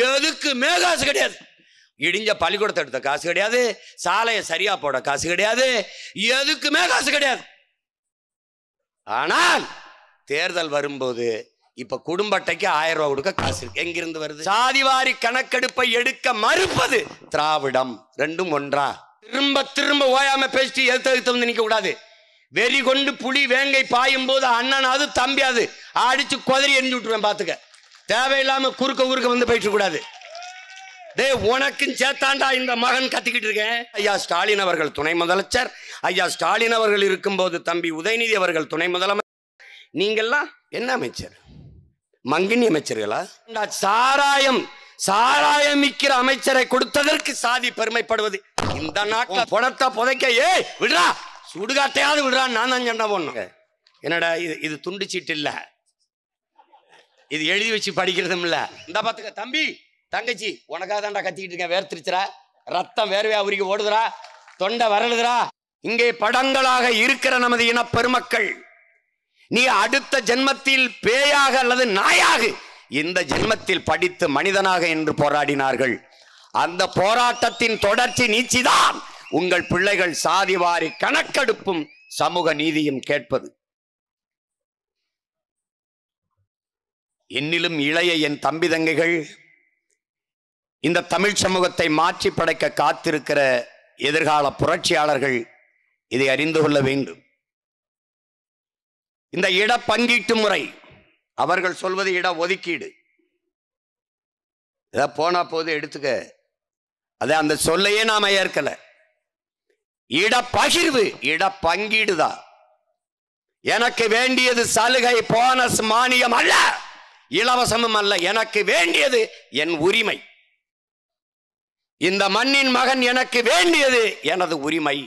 எதுக்குமே காசு கிடையாது. இடிஞ்ச பள்ளிக்கூடத்தை எடுத்த காசு கிடையாது, சாலையை சரியா போட காசு கிடையாது, எதுக்குமே காசு கிடையாது. ஆனால் தேர்தல் வரும்போது இப்ப குடும்ப அட்டைக்கு 1000 ரூபாய் கொடுக்க காசு இருக்கு. எங்கிருந்து வருது? சாதிவாரி கணக்கெடுப்பை எடுக்க மறுப்பது திராவிடம். ரெண்டும் ஒன்றா? திரும்ப திரும்ப ஓயாம பேசிட்டு எழுத்து வந்து நிக்க கூடாது. வெறி கொண்டு புலி வேங்கை பாயும் போது அண்ணனாவது தம்பியாது அடிச்சு கொதறி எரிஞ்சு விட்டுருவேன். பாத்துக்க, தேவையில்லாம குறுக்க வந்து போயிட்டு கூடாது. டே, உனக்கும் சேத்தாண்டா இந்த மகன் கத்திக்கிட்டு இருக்கேன். ஐயா ஸ்டாலின் அவர்கள் துணை முதலமைச்சர், ஐயா ஸ்டாலின் அவர்கள் இருக்கும்போது தம்பி உதயநிதி அவர்கள் துணை முதலமைச்சர். நீங்கெல்லாம் என்ன அமைச்சர்? மங்கினி அமைச்சர்களா? சாராயம் விற்கிற அமைச்சரை கொடுத்ததற்கு சாதி பெருமைப்படுவது இந்த நாட்டில் புடத்தை புதைக்க. ஏய் விடுறா, சுடுகாட்டையாவது விடுறா. நான் தான் சண்டை போடணும். என்னடா இது துண்டு சீட்டு இல்ல, இது எழுதி வச்சு படிக்கிறதும் இல்ல. இந்த பாத்துக்க தம்பி தங்கச்சி, உனக்காக தான்டா கத்திக்கிட்டு இருக்கேன். வேர்த்திருச்சுரா, ரத்தம் வேர்வையா உருகி ஓடுதுரா, தொண்டை வரலுதுரா. இங்கே படங்களாக இருக்கிற நமது இன பெருமக்கள், நீ அடுத்த ஜென்மத்தில் பேயாக அல்லது நாயாக, இந்த ஜென்மத்தில் படித்து மனிதனாக என்று போராடினார்கள். அந்த போராட்டத்தின் தொடர்ச்சி நீட்சிதான் உங்கள் பிள்ளைகள் சாதிவாரி கணக்கெடுப்பும் சமூக நீதியும் கேட்பது. என்னிலும் இளைய என் தம்பி தங்கைகள், இந்த தமிழ் சமூகத்தை மாற்றி படைக்க காத்திருக்கிற எதிர்கால புரட்சியாளர்கள் இதை அறிந்து கொள்ள வேண்டும். இந்த இட பங்கீட்டு முறை, அவர்கள் சொல்வது இட ஒதுக்கீடு, இத போனா போது எடுத்துக்க, அத அந்த சொல்லையே நாம ஏற்கல. இட பகிர்வு, இட பங்கீடுதான். எனக்கு வேண்டியது சலுகை, போனஸ், மானியம் அல்ல, இலவசமும் அல்ல. எனக்கு வேண்டியது என் உரிமை. இந்த மண்ணின் மகன் எனக்கு வேண்டியது எனது உரிமை.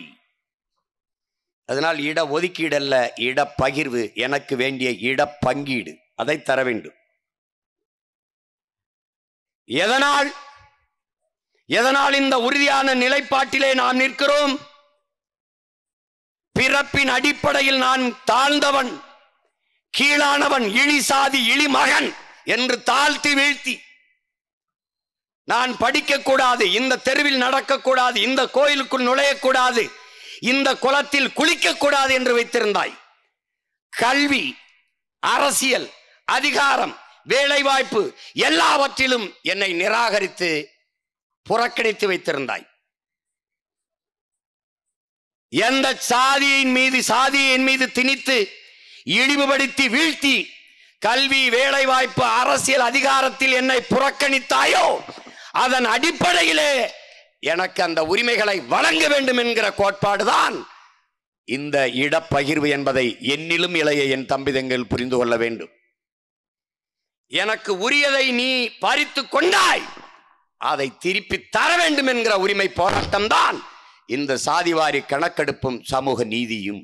அதனால் இட ஒதுக்கீடு அல்ல, இட பகிர்வு. எனக்கு வேண்டிய இட பங்கீடு, அதை தர வேண்டும். எதனால் இந்த உறுதியான நிலைப்பாட்டிலே நாம் நிற்கிறோம்? பிறப்பின் அடிப்படையில் நான் தாழ்ந்தவன், கீழானவன், இழி சாதி, இழி மகன் என்று தாழ்த்தி வீழ்த்தி, நான் படிக்க கூடாது, இந்த தெருவில் நடக்கக்கூடாது, இந்த கோயிலுக்குள் நுழையக்கூடாது, இந்த குளத்தில் குளிக்க கூடாது என்று வைத்திருந்தாய். கல்வி, அரசியல், அதிகாரம், வேலைவாய்ப்பு எல்லாவற்றிலும் என்னை நிராகரித்து புறக்கணித்து வைத்திருந்தாய். எந்த சாதியின் மீது திணித்து இழிவுபடுத்தி வீழ்த்தி கல்வி, வேலைவாய்ப்பு, அரசியல், அதிகாரத்தில் என்னை புறக்கணித்தாயோ, அதன் அடிப்படையிலே எனக்கு அந்த உரிமைகளை வழங்க வேண்டும் என்கிற கோட்பாடுதான் இந்த இடப்பகிர்வு என்பதை என்னிலும் இளைய என் தம்பி தங்கள் புரிந்து கொள்ள வேண்டும். எனக்கு உரியதை நீ பறித்து கொண்டாய், அதை திருப்பி தர வேண்டும் என்கிற உரிமை போராட்டம் தான் இந்த சாதிவாரி கணக்கெடுப்பும் சமூக நீதியும்.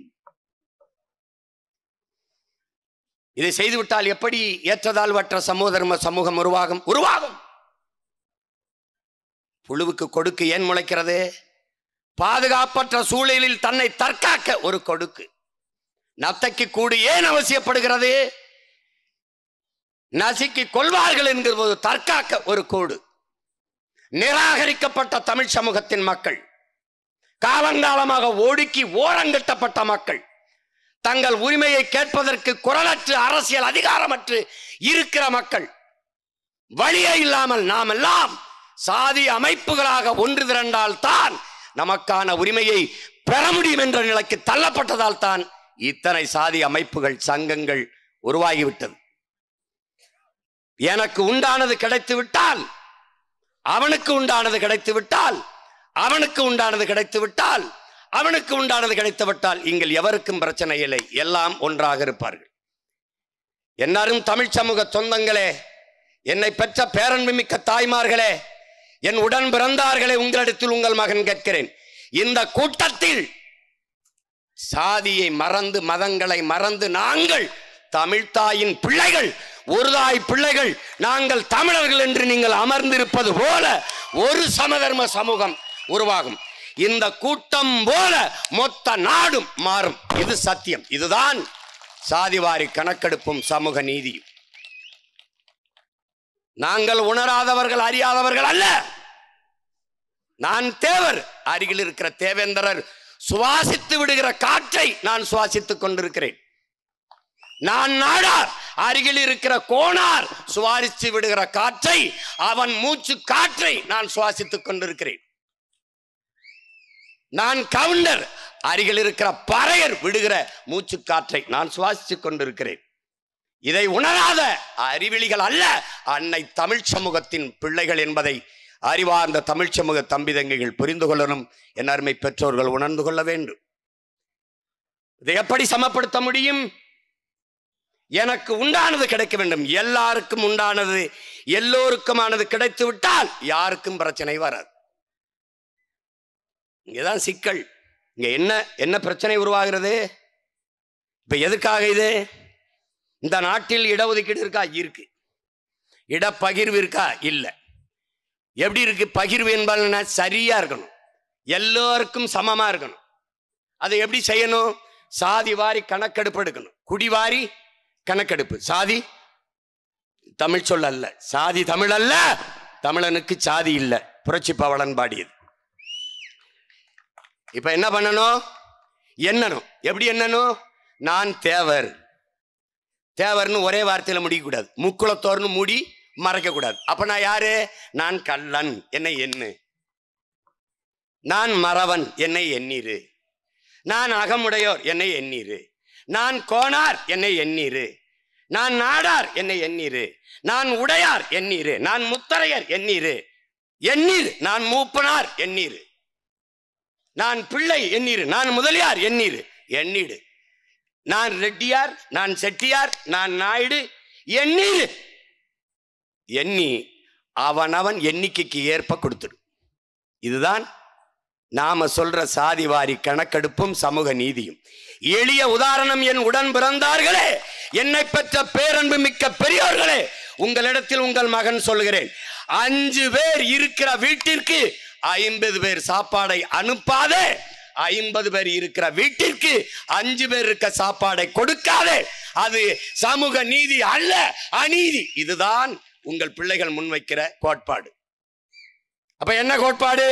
இதை செய்துவிட்டால் எப்படி ஏற்றதாழ்வற்ற சமூக சமூகம் உருவாகும்? புழுவுக்கு கொடுக்கு ஏன் முளைக்கிறது? பாதுகாப்பற்ற சூழலில் தன்னை தற்காக்க ஒரு கொடுக்கு. நத்தைக்கு கூடு ஏன் அவசியப்படுகிறது? நசுக்கி கொள்வார்கள் என்கிற போது தற்காக்க ஒரு கூடு. நிராகரிக்கப்பட்ட தமிழ் சமூகத்தின் மக்கள், காலங்காலமாக ஒடுக்கி ஓரங்கட்டப்பட்ட மக்கள், தங்கள் உரிமையை கேட்பதற்கு குரலற்று அரசியல் அதிகாரமற்று இருக்கிற மக்கள், வழியே இல்லாமல் நாம் எல்லாம் சாதி அமைப்புகளாக ஒன்று திரண்டால் தான் நமக்கான உரிமையை பெற முடியும் என்ற நிலைக்கு தள்ளப்பட்டதால் தான் இத்தனை சாதி அமைப்புகள், சங்கங்கள் உருவாகிவிட்டது. எனக்கு உண்டானது கிடைத்து விட்டால் அவனுக்கு உண்டானது கிடைத்து விட்டால், அவனுக்கு உண்டானது கிடைத்து விட்டால், அவனுக்கு உண்டானது கிடைத்து விட்டால் இங்கே எவருக்கும் பிரச்சனை இல்லை, எல்லாம் ஒன்றாக இருப்பார்கள். எல்லாரும் தமிழ் சமூக சொந்தங்களே, என்னை பெற்ற பேரன்புமிக்க தாய்மார்களே, என் உடன் பிறந்தார்களே, உங்களிடத்தில் உங்கள் மகன் கேட்கிறேன். இந்த கூட்டத்தில் சாதியை மறந்து, மதங்களை மறந்து, நாங்கள் தமிழ்தாயின் பிள்ளைகள், ஒரு தாய் பிள்ளைகள், நாங்கள் தமிழர்கள் என்று நீங்கள் அமர்ந்திருப்பது போல ஒரு சமதர்ம சமூகம் உருவாகும். இந்த கூட்டம் போல மொத்த நாடும் மாறும். இது சத்தியம். இதுதான் சாதிவாரி கணக்கெடுப்பும் சமூக நீதியும். நாங்கள் உணராதவர்கள், அறியாதவர்கள் அல்ல. நான் தேவர். அருகில் இருக்கிற தேவேந்திரர் சுவாசித்து விடுகிற காற்றை நான் சுவாசித்துக் கொண்டிருக்கிறேன். நான் நாடார். அருகில் இருக்கிற கோனார் சுவாசித்து விடுகிற காற்றை, அவன் மூச்சு காற்றை நான் சுவாசித்துக் கொண்டிருக்கிறேன். நான் கவுண்டர். அருகில் இருக்கிற பறையர் விடுகிற மூச்சு காற்றை நான் சுவாசித்துக் கொண்டிருக்கிறேன். இதை உணராத அறிவிலிகள் அல்ல அன்னை தமிழ் சமூகத்தின் பிள்ளைகள் என்பதை அறிவார்ந்த தமிழ் சமூக தம்பிதங்கைகள் புரிந்து கொள்ளணும். என் அருமை பெற்றோர்கள் உணர்ந்து கொள்ள வேண்டும். இதை எப்படி சமப்படுத்த முடியும்? எனக்கு உண்டானது கிடைக்க வேண்டும். எல்லாருக்கும் உண்டானது, எல்லோருக்குமானது கிடைத்து விட்டால் யாருக்கும் பிரச்சனை வராது. இங்கதான் சிக்கல். இங்க என்ன பிரச்சனை உருவாகிறது? இப்ப எதுக்காக இது? இந்த நாட்டில் இடஒதுக்கீடு இருக்கா? இருக்கு. இடப்பகிர்வு இருக்கா? இல்லை. எப்படி இருக்கு பகிர்வு என்பதுன்னா? சரியா இருக்கணும், எல்லோருக்கும் சமமா இருக்கணும். அதை எப்படி செய்யணும்? சாதி வாரி கணக்கெடுப்பு எடுக்கணும். குடிவாரி கணக்கெடுப்பு. சாதி தமிழ் சொல் அல்ல, சாதி தமிழ் அல்ல, தமிழனுக்கு சாதி இல்லை. புரட்சி பவளன் பாடியது. இப்ப என்ன பண்ணணும்? எண்ணணும். எப்படி எண்ணணும்? நான் தேவர். தேவர்னு ஒரே வார்த்தையில முடிக்க கூடாது. முக்குளத்தோர்னு மூடி மறைக்க கூடாது. அப்ப நான் யாரு? நான் கள்ளன், என்னை எண்ணு. நான் மறவன், என்னை எண்ணீரு. நான் அகமுடையோர், என்னை எண்ணீரு. நான் கோனார், என்னை எண்ணீரு. நான் நாடார், என்னை எண்ணீரு. நான் உடையார், எண்ணீரு. நான் முத்தரையர், எண்ணீரு. எண்ணீர். நான் மூப்பனார், எண்ணீரு. நான் பிள்ளை, எண்ணீரு. நான் முதலியார், எண்ணீரு. எண்ணீடு. நான் ரெட்டியார், நான் செட்டியார், நான் நாயுடு, எண்ணீரு. எண்ணி அவனவன் எண்ணிக்கைக்கு ஏற்ப கொடுத்துடும். இதுதான் நாம சொல்ற சாதிவாரி கணக்கெடுப்பும் சமூக நீதியும். எளிய உதாரணம், என் உடன் பிறந்தார்களே, என்னை பெற்ற பேரன்பு மிக்க பெரியோர்களே, உங்களிடத்தில் உங்கள் மகன் சொல்கிறேன், 5 பேர் இருக்கிற வீட்டிற்கு 50 பேர் சாப்பாடை அனுப்பாதே. 50 பேர் இருக்கிற வீட்டிற்கு 5 பேர் இருக்க சாப்பாடை கொடுக்காதே. அது சமூக நீதி அல்ல, அநீதி. இதுதான் உங்கள் பிள்ளைகள் முன்வைக்கிற கோட்பாடு. அப்ப என்ன கோட்பாடு?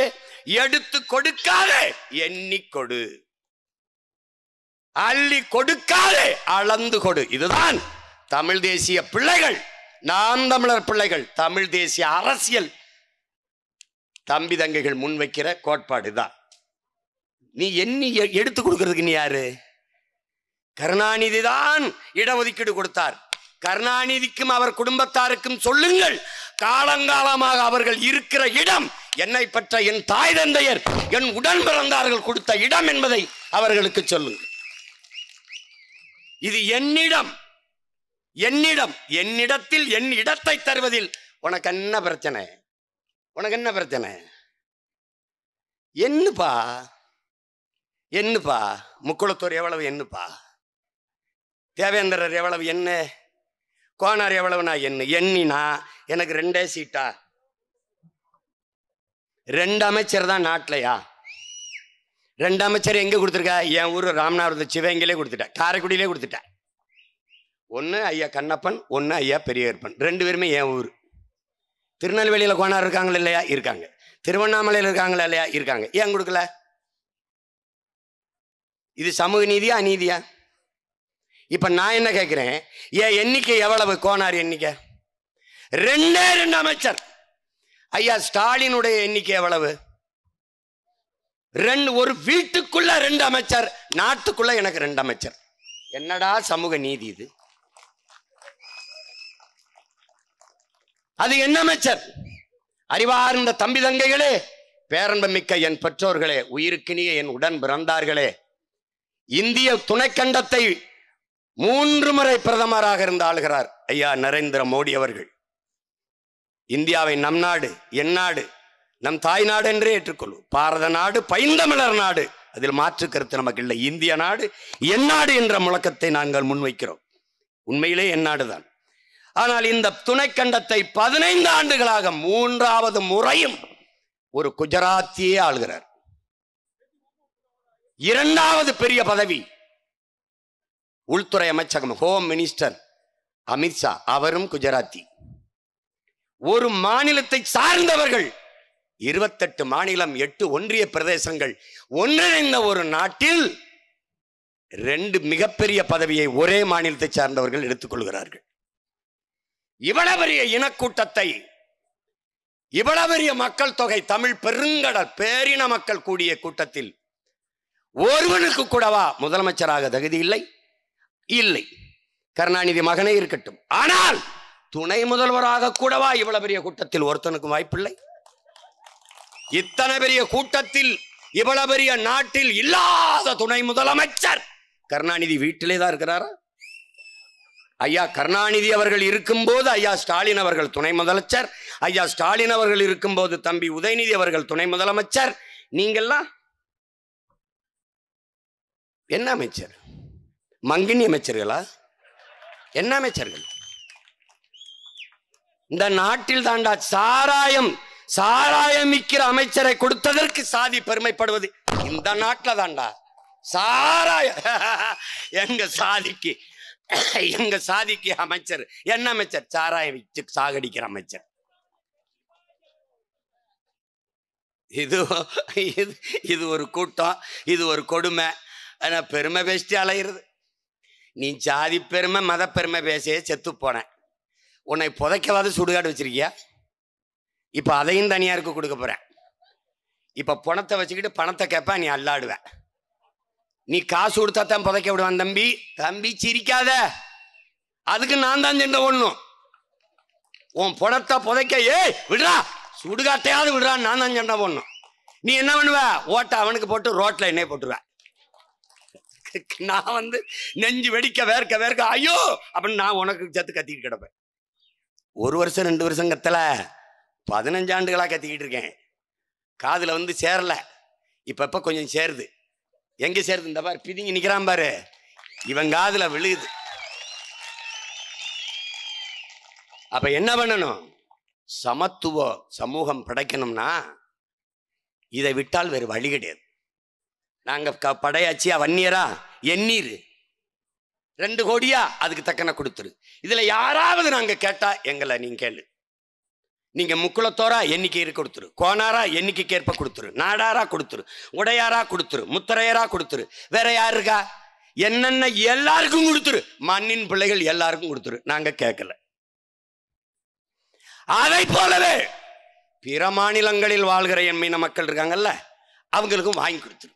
எடுத்து கொடுக்காதே, எண்ணி கொடு. அள்ளி கொடுக்காதே, அளந்து கொடு. இதுதான் தமிழ் தேசிய பிள்ளைகள், நாம் தமிழர் பிள்ளைகள், தமிழ் தேசிய அரசியல் தம்பி தங்கைகள் முன்வைக்கிற கோட்பாடு தான். நீ எண்ணி எடுத்து கொடுக்கிறதுக்கு நீ யாரு? கருணாநிதி தான் இடஒதுக்கீடு கொடுத்தார். கருணாநிதிக்கும் அவர் குடும்பத்தாருக்கும் சொல்லுங்கள், காலங்காலமாக அவர்கள் இருக்கிற இடம், என்னை பெற்ற என் தாய் தந்தையர், என் உடன் பிறந்தார்கள் கொடுத்த இடம் என்பதை அவர்களுக்கு சொல்லுங்கள். இது என்னிடம், என்னிடத்தில் என் இடத்தை தருவதில் உனக்கு என்ன பிரச்சனை? உனக்கு என்ன பிரச்சனை? என்னப்பா முக்குளத்தூர் எவ்வளவு என்னப்பா? தேவேந்திரர் எவ்வளவு என்ன? கோனார் எவ்வளவு? நான் எண்ணினா எனக்கு 2 சீட்டா? 2 அமைச்சர் தான் நாட்டிலையா? 2 அமைச்சர் எங்க கொடுத்துருக்கா? என் ஊர் ராமநாதபுரத்து சிவகங்கையிலே கொடுத்துட்டேன், காரைக்குடியிலே கொடுத்துட்டேன். ஒன்று ஐயா கண்ணப்பன், ஒன்று ஐயா பெரியப்பன், 2 பேருமே என் ஊர். திருநெல்வேலியில் கோனார் இருக்காங்களா இல்லையா? இருக்காங்க. திருவண்ணாமலையில் இருக்காங்களா இல்லையா? இருக்காங்க. ஏன் கொடுக்கல? இது சமூக நீதியா அநீதியா? இப்ப நான் என்ன கேட்கிறேன், என் எண்ணிக்கை எவ்வளவு? கோனார் எண்ணிக்கை 2 அமைச்சர். ஐயா ஸ்டாலினுடைய எண்ணிக்கை எவ்வளவு? 2. ஒரு வீட்டுக்குள்ள 2 அமைச்சர், நாட்டுக்குள்ள எனக்கு 2 அமைச்சர். என்னடா சமூக நீதி இது? அது என்ன அமைச்சர்? அறிவார்ந்த தம்பி தங்கைகளே, பேரன்பு மிக்க என் பெற்றோர்களே, உயிருக்கினிய என் உடன் பிறந்தார்களே, இந்திய துணைக்கண்டத்தை 3 முறை பிரதமராக இருந்து ஆளுகிறார் ஐயா நரேந்திர மோடி அவர்கள். இந்தியாவை நம் நாடு, என் நாடு, நம் தாய் நாடு என்றே ஏற்றுக்கொள்ளும். பாரத நாடு, பைந்தமிழர் நாடு, அதில் மாற்று கருத்து நமக்கு இல்லை. இந்திய நாடு, என் நாடு என்ற முழக்கத்தை நாங்கள் முன்வைக்கிறோம். உண்மையிலே என் நாடுதான். ஆனால் இந்த துணைக்கண்டத்தை 15 ஆண்டுகளாக 3வது முறையும் ஒரு குஜராத்தியே ஆளுகிறார். 2வது பெரிய பதவி உள்துறை அமைச்சகம், ஹோம் மினிஸ்டர் அமித்ஷா, அவரும் குஜராத்தி. ஒரு மாநிலத்தை சார்ந்தவர்கள் 28 மாநிலம் 8 ஒன்றிய பிரதேசங்கள் ஒன்றிணைந்த ஒரு நாட்டில் 2 மிகப்பெரிய பதவியை ஒரே மாநிலத்தை சார்ந்தவர்கள் எடுத்துக்கொள்கிறார்கள். இவ்வளவு பெரிய இனக்கூட்டத்தை, இவ்வளவு பெரிய மக்கள் தொகை, தமிழ் பெருங்கடல் பேரின மக்கள் கூடிய கூட்டத்தில் ஒருவனுக்கு கூடவா முதலமைச்சராக தகுதி இல்லை? இல்லை. கருணாநிதி மகனே இருக்கட்டும். ஆனால் துணை முதல்வராக கூடவா இவ்வளவு பெரிய கூட்டத்தில் ஒருத்தனுக்கும் வாய்ப்பில்லை? இத்தனை பெரிய கூட்டத்தில் இவ்வளவு பெரிய நாட்டில் இல்லாத துணை முதலமைச்சர் கருணாநிதி வீட்டிலே தான் இருக்கிறாரா? ஐயா கருணாநிதி அவர்கள் இருக்கும்போது ஐயா ஸ்டாலின் அவர்கள் துணை முதலமைச்சர், ஐயா ஸ்டாலின் அவர்கள் இருக்கும்போது தம்பி உதயநிதி அவர்கள் துணை முதலமைச்சர். நீங்கெல்லாம் என்ன அமைச்சர்? மங்கினி அமைச்சர்களா? என்ன அமைச்சர்கள்? இந்த நாட்டில் தாண்டா சாராயம் விற்கிற அமைச்சரை கொடுத்ததற்கு சாதி பெருமைப்படுவது இந்த நாட்டில் தாண்டா. சாராய எங்க சாதிக்கு அமைச்சர் என்ன அமைச்சர்? சாராயம் விற்று சாகடிக்கிற அமைச்சர். இது ஒரு கூட்டம், இது ஒரு கொடுமை. பெருமை பேசிட்டு அலையிறது. நீ ஜாதி பெருமை மத பெருமை பேசியே செத்து போன. உன்னை புதைக்கவாது சுடுகாடு வச்சிருக்கியா? இப்ப அதையும் தனியாருக்கு கொடுக்க போறேன். இப்ப பணத்தை வச்சுக்கிட்டு பணத்தை கேட்ப, நீ அல்லாடுவ. நீ காசு கொடுத்தா தான் புதைக்க விடுவான். தம்பி சிரிக்காத, அதுக்கு நான் தான் சென்ற ஒண்ணும். உன் பணத்தை புதைக்க விடுறா, சுடுகாட்டையாவது விடுறா, நான் தான் சென்ற ஒண்ணும். நீ என்ன பண்ணுவ? ஓட்ட அவனுக்கு போட்டு ரோட்ல எண்ணெய் போட்டுருவ. நான் நெஞ்சு வெடிக்க வேர்க்க ஐயோ அப்படின்னு நான் உனக்கு சேர்த்து கத்திக்கிட்டு கிடப்பேன். 1 வருஷம் 2 வருஷம் கத்தல, 15 ஆண்டுகளா கத்திக்கிட்டு இருக்கேன். காதுல சேரல. இப்ப கொஞ்சம் சேருது. எங்க சேருது? இந்த பாரு பிதிங்கி நிக்கிறான் பாரு, இவன் காதுல விழுகுது. அப்ப என்ன பண்ணணும்? சமத்துவ சமூகம் படைக்கணும்னா இதை விட்டால் வேறு வழி கிடையாது. நாங்க படையாச்சியா வன்னியரா எண்ணீர் 2 கோடியா அதுக்கு தக்கன கொடுத்துரு. இதுல யாராவது நாங்க கேட்டா எங்களை நீங்க கேளு. நீங்க முக்குளத்தோரா எண்ணிக்கை கொடுத்துரு, கோனாரா எண்ணிக்கைக்கு ஏற்ப கொடுத்துரு, நாடாரா கொடுத்துரு, உடையாரா கொடுத்துரு, முத்தரையரா கொடுத்துரு. வேற யாரு இருக்கா? என்னென்ன எல்லாருக்கும் கொடுத்துரு. மண்ணின் பிள்ளைகள் எல்லாருக்கும் கொடுத்துரு. நாங்க கேட்கல. அதை போலவே பிற மாநிலங்களில் வாழ்கிற என் மீன மக்கள் இருக்காங்கல்ல, அவங்களுக்கும் வாங்கி கொடுத்துரு.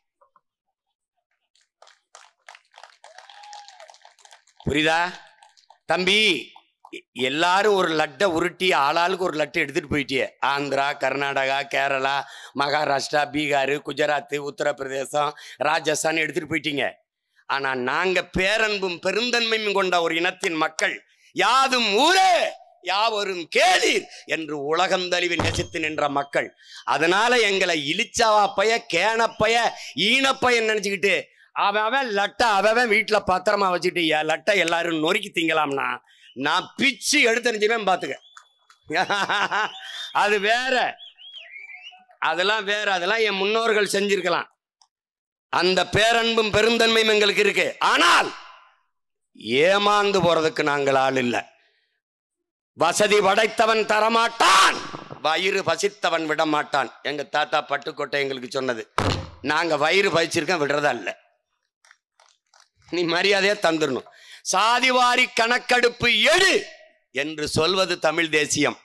புரியுதா தம்பி? எல்லாரும் ஒரு லட்டை உருட்டி ஆளாளுக்கு ஒரு லட்டை எடுத்துட்டு போயிட்டியே. ஆந்திரா, கர்நாடகா, கேரளா, மகாராஷ்டிரா, பீகார், குஜராத், உத்தரப்பிரதேசம், ராஜஸ்தான் எடுத்துட்டு போயிட்டீங்க. ஆனா நாங்க பேரன்பும் பெருந்தன்மையும் கொண்ட ஒரு இனத்தின் மக்கள், யாதும் ஊரே யாவரும் கேளீர் என்று உலகம் தழுவி நேசித்து நின்ற மக்கள். அதனால எங்களை இழிச்சாவா பைய, கேனப்பைய, ஈனப்பைய நினைச்சுக்கிட்டு அவன் லட்டை அவன் வீட்டுல பத்திரமா வச்சுட்டு லட்டை எல்லாரும் நொறுக்கி திங்கலாம்னா நான் பிச்சு எடுத்துருச்சுவேன் பாத்துக்க. அது வேற, அதெல்லாம் வேற, அதெல்லாம் என் முன்னோர்கள் செஞ்சிருக்கலாம். அந்த பேரன்பும் பெருந்தன்மையும் எங்களுக்கு இருக்கு. ஆனால் ஏமாந்து போறதுக்கு நாங்கள் ஆள் இல்லை. வசதி படைத்தவன் தரமாட்டான், வயிறு பசித்தவன் விட மாட்டான். எங்க தாத்தா பட்டுக்கோட்டை எங்களுக்கு சொன்னது. நாங்க வயிறு பசிச்சிருக்கோம், விடுறதா இல்லை. நீ மரியாதையா தந்துடணும். சாதிவாரி கணக்கெடுப்பு எடு என்று சொல்வது தமிழ் தேசியம்.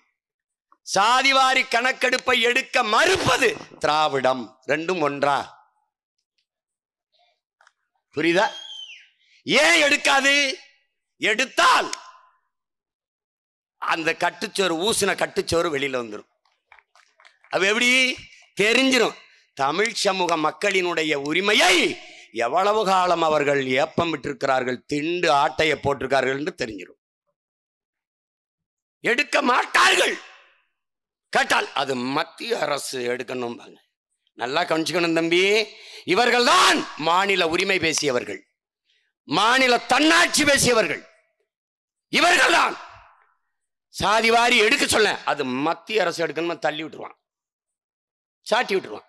சாதிவாரி கணக்கெடுப்பை எடுக்க மறுப்பது திராவிடம். ரெண்டும் ஒன்றா? புரியுதா? ஏன் எடுக்காது? எடுத்தால் அந்த கட்டுச்சோறு, ஊசின கட்டுச்சோறு வெளியில வந்துடும். அது எப்படி தெரிஞ்சிடும்? தமிழ் சமூக மக்களினுடைய உரிமையை எவ்வளவு காலம் அவர்கள் ஏப்பம் விட்டிருக்கிறார்கள், திண்டு ஆட்டையை போட்டிருக்கார்கள் என்று தெரிஞ்சிடும். எடுக்க மாட்டார்கள். கேட்டால் அது மத்திய அரசு எடுக்கணும். நல்லா கவனிச்சுக்கணும் தம்பி. இவர்கள் தான் மாநில உரிமை பேசியவர்கள், மாநில தன்னாட்சி பேசியவர்கள். இவர்கள் தான் சாதிவாரி எடுக்க சொல்ல, அது மத்திய அரசு எடுக்கணும் தள்ளி விட்டுருவான், சாட்டி விட்டுருவான்.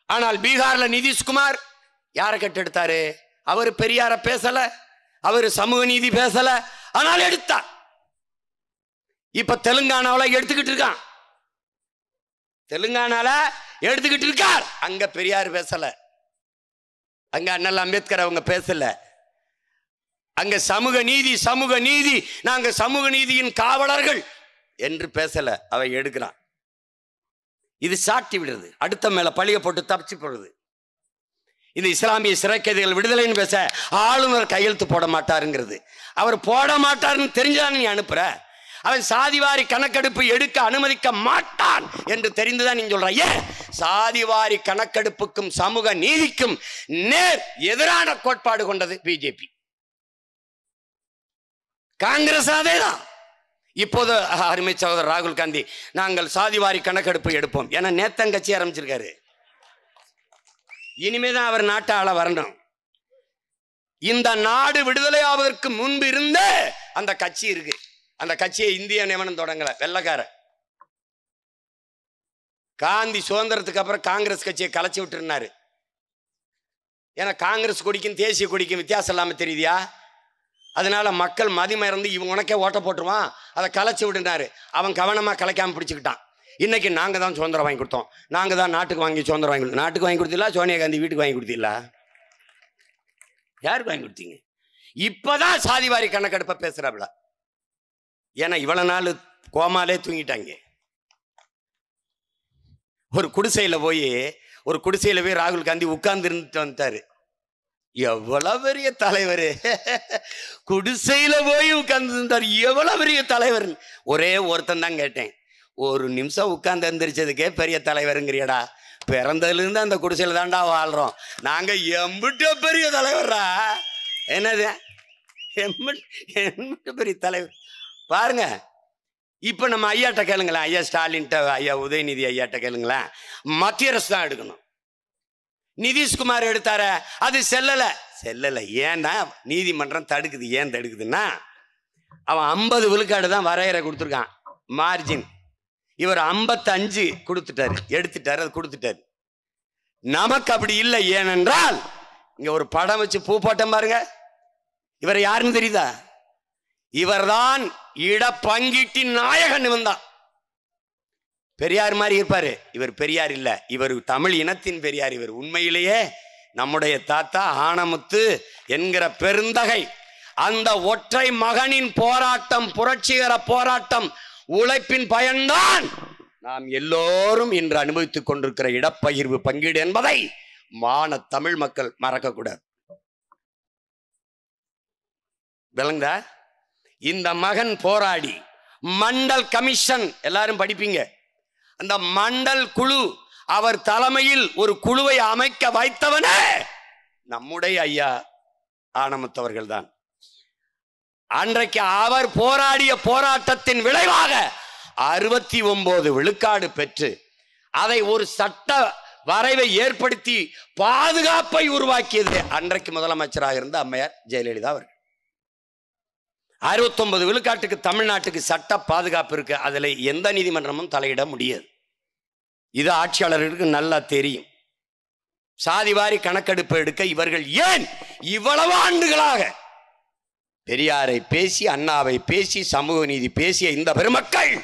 ஆனால் பீகார்ல நிதிஷ்குமார் யாரை கட்டெடுத்தாரு? அவர் பெரியார பேசல, அவர் சமூக நீதி பேசல, ஆனால் எடுத்தார். இப்ப தெலுங்கானாவில் எடுத்துக்கிட்டு இருக்கான். தெலுங்கானால எடுத்துக்கிட்டு இருக்கார். அங்க பெரியார் பேசல, அங்க அண்ணல் அம்பேத்கர் அவங்க பேசல. அங்க சமூக நீதி சமூக நீதி, நாங்க சமூக நீதியின் காவலர்கள் என்று பேசல. அவை எடுக்கிறான். இது சாட்டி விடுறது, அடுத்த மேல பழிய போட்டு தப்பிச்சு போடுறது. இந்த இஸ்லாமிய சிறை கைதிகள் விடுதலைன்னு பேச ஆளுநர் கையெழுத்து போட மாட்டாருங்கிறது. அவர் போட மாட்டாருன்னு தெரிஞ்சுதான் நீ அனுப்புற. அவன் சாதிவாரி கணக்கெடுப்பு எடுக்க அனுமதிக்க மாட்டான் என்று தெரிந்துதான் நீ சொல்ற. ஏன்? சாதிவாரி கணக்கெடுப்புக்கும் சமூக நீதிக்கும் நேர் எதிரான கோட்பாடு கொண்டது பிஜேபி. காங்கிரஸ் அதேதான். இப்போது அருமை சகோதரர் ராகுல் காந்தி நாங்கள் சாதிவாரி கணக்கெடுப்பு எடுப்போம் என நேத்தங்கட்சி ஆரம்பிச்சிருக்காரு. இனிமேதான் அவர் நாட்டை ஆள வரணும். இந்த நாடு விடுதலை ஆவதற்கு முன்பு இருந்த அந்த கட்சி இருக்கு. அந்த கட்சியை இந்திய நியமனம் தொடங்கல, வெள்ளக்கார. காந்தி சுதந்திரத்துக்கு அப்புறம் காங்கிரஸ் கட்சியை கலைச்சி விட்டுருந்தாரு. ஏன்னா காங்கிரஸ் கொடிக்கும் தேசிய கொடிக்கும் வித்தியாசம் இல்லாம தெரியுதியா? அதனால மக்கள் மதிமறந்து இவன் உனக்கே ஓட்ட போட்டுருவான், அதை கலைச்சி விட்டுனாரு. அவன் கவனமா கலைக்காம பிடிச்சுக்கிட்டான். இன்னைக்கு நாங்க தான் சுதந்திரம் வாங்கி கொடுத்தோம், நாங்க தான் நாட்டுக்கு வாங்கி சுதந்திரம் வாங்கி கொடுத்தோம். நாட்டுக்கு வாங்கி கொடுத்தீங்களா? சோனியா காந்தி வீட்டுக்கு வாங்கி கொடுத்தீங்களா? யாருக்கு வாங்கி கொடுத்தீங்க? இப்பதான் சாதிவாரி கணக்கெடுப்ப பேசுறாப்ல. ஏன்னா இவ்வளவு நாள் கோமாலே தூங்கிட்டாங்க. ஒரு குடிசையில போய் ராகுல் காந்தி உட்கார்ந்து இருந்துட்டு வந்துட்டாரு. எவ்வளவு பெரிய தலைவர்! குடிசையில போய் உட்கார்ந்து இருந்தாரு. எவ்வளவு பெரிய தலைவர்! ஒரே ஒருத்தன் தான் கேட்டேன், ஒரு நிமிஷம் உட்கார்ந்து எந்திரிச்சதுக்கே பெரிய தலைவருங்கிறியடா? பிறந்ததுல இருந்து அந்த குடிசையில தாண்டா வாழ்றோம், நாங்க எம்பிட்ட பெரிய தலைவர்ரா. என்னது எம்பிட்ட பெரிய தலைவர் பாருங்க. இப்ப நம்ம ஐயாட்ட கேளுங்களேன், ஐயா ஸ்டாலின்ட்ட, ஐயா உதயநிதி ஐயாட்ட கேளுங்களேன். மத்திய அரசு தான் எடுக்கணும். நிதிஷ்குமார் எடுத்தார, அது செல்லல. ஏன்னா நீதிமன்றம் தடுக்குது. ஏன் தடுக்குதுன்னா அவன் 50 விழுக்காடு தான் வரையறை கொடுத்துருக்கான் மார்ஜின். இவர் 55 கொடுத்துட்டாரு, எடுத்துட்டாரு, அது கொடுத்துட்டாரு. நமக்கு அப்படி இல்லை. ஏனென்றால் இங்க ஒரு படம் வச்சு பூ போட்டம் பாருங்க. இவர் யாருன்னு தெரியுதா? இவர்தான் இடப்பங்கீட்டின் நாயகன். வந்தான் பெரியார் மாதிரி இருப்பாரு. இவர் பெரியார் இல்ல, இவர் தமிழ் இனத்தின் பெரியார். இவர் உண்மையிலேயே நம்முடைய தாத்தா ஆனமுத்து என்கிற பெருந்தகை. அந்த ஒற்றை மகனின் போராட்டம், புரட்சிகர போராட்டம், உழைப்பின் பயன்தான் நாம் எல்லோரும் இன்று அனுபவித்துக் கொண்டிருக்கிற இடப்பகிர்வு பங்கீடு என்பதை மான தமிழ் மக்கள் மறக்க கூடாது. விளங்குதா? இந்த மகன் போராடி மண்டல் கமிஷன், எல்லாரும் படிப்பீங்க, அந்த மண்டல் குழு, அவர் தலைமையில் ஒரு குழுவை அமைக்க வைத்தவனே நம்முடைய ஐயா ஆனமுத்தவர்கள் தான். அன்றைக்கு அவர் போராடிய போராட்டத்தின் விளைவாக 69 விழுக்காடு பெற்று அதை ஒரு சட்ட வரைவை ஏற்படுத்தி பாதுகாப்பை உருவாக்கியது அன்றைக்கு முதலமைச்சராக இருந்த அம்மையார் ஜெயலலிதா அவர்கள். 69 விழுக்காட்டுக்கு தமிழ்நாட்டுக்கு சட்ட பாதுகாப்பு இருக்கு. அதுல எந்த நீதிமன்றமும் தலையிட முடியாது. இது ஆட்சியாளர்களுக்கு நல்லா தெரியும். சாதிவாரி கணக்கெடுப்பு எடுக்க இவர்கள் ஏன் இவ்வளவு ஆண்டுகளாக பெரியாரை பேசி, அண்ணாவை பேசி, சமூக நீதி பேசிய இந்த பெருமக்கள்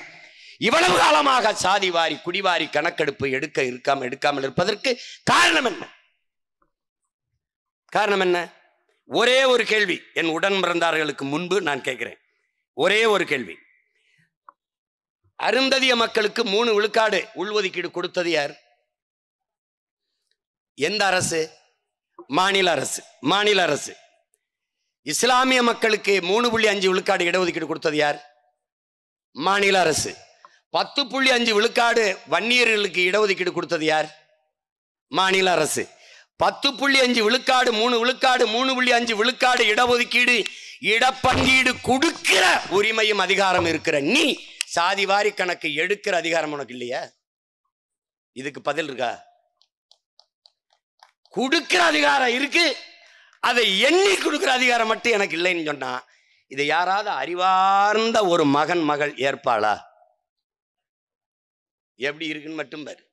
இவ்வளவு காலமாக சாதிவாரி குடிவாரி கணக்கெடுப்பு எடுக்காமல் இருப்பதற்கு காரணம் என்ன? காரணம் என்ன? ஒரே ஒரு கேள்வி என் உடன் பிறந்தார்களுக்கு முன்பு நான் கேட்கிறேன். ஒரே ஒரு கேள்வி. அருந்ததிய மக்களுக்கு 3 விழுக்காடு உள்ஒதுக்கீடு கொடுத்தது யார்? எந்த அரசு? மாநில அரசு. மாநில அரசு. இஸ்லாமிய மக்களுக்கு 3.5 விழுக்காடு இடஒதுக்கீடு கொடுத்தது யார்? மாநில அரசு. 10.5 விழுக்காடு வன்னியர்களுக்கு இடஒதுக்கீடு கொடுத்தது யார்? மாநில அரசு. 10.5 விழுக்காடு 3 விழுக்காடு 3.5 விழுக்காடு இடஒதுக்கீடு இடப்பங்கீடு கொடுக்கிற உரிமையும் அதிகாரம் இருக்கிற நீ சாதிவாரி கணக்கு எடுக்கிற அதிகாரம் உனக்கு இல்லையா? இதுக்கு பதில் இருக்கா? கொடுக்கிற அதிகாரம் இருக்கு, அதை எண்ணி கொடுக்கிற அதிகாரம் மட்டும் எனக்கு இல்லைன்னு சொன்னா இதை யாராவது அறிவார்ந்த ஒரு மகன் மகள் ஏற்பாளா? எப்படி இருக்குன்னு மட்டும் பாரு.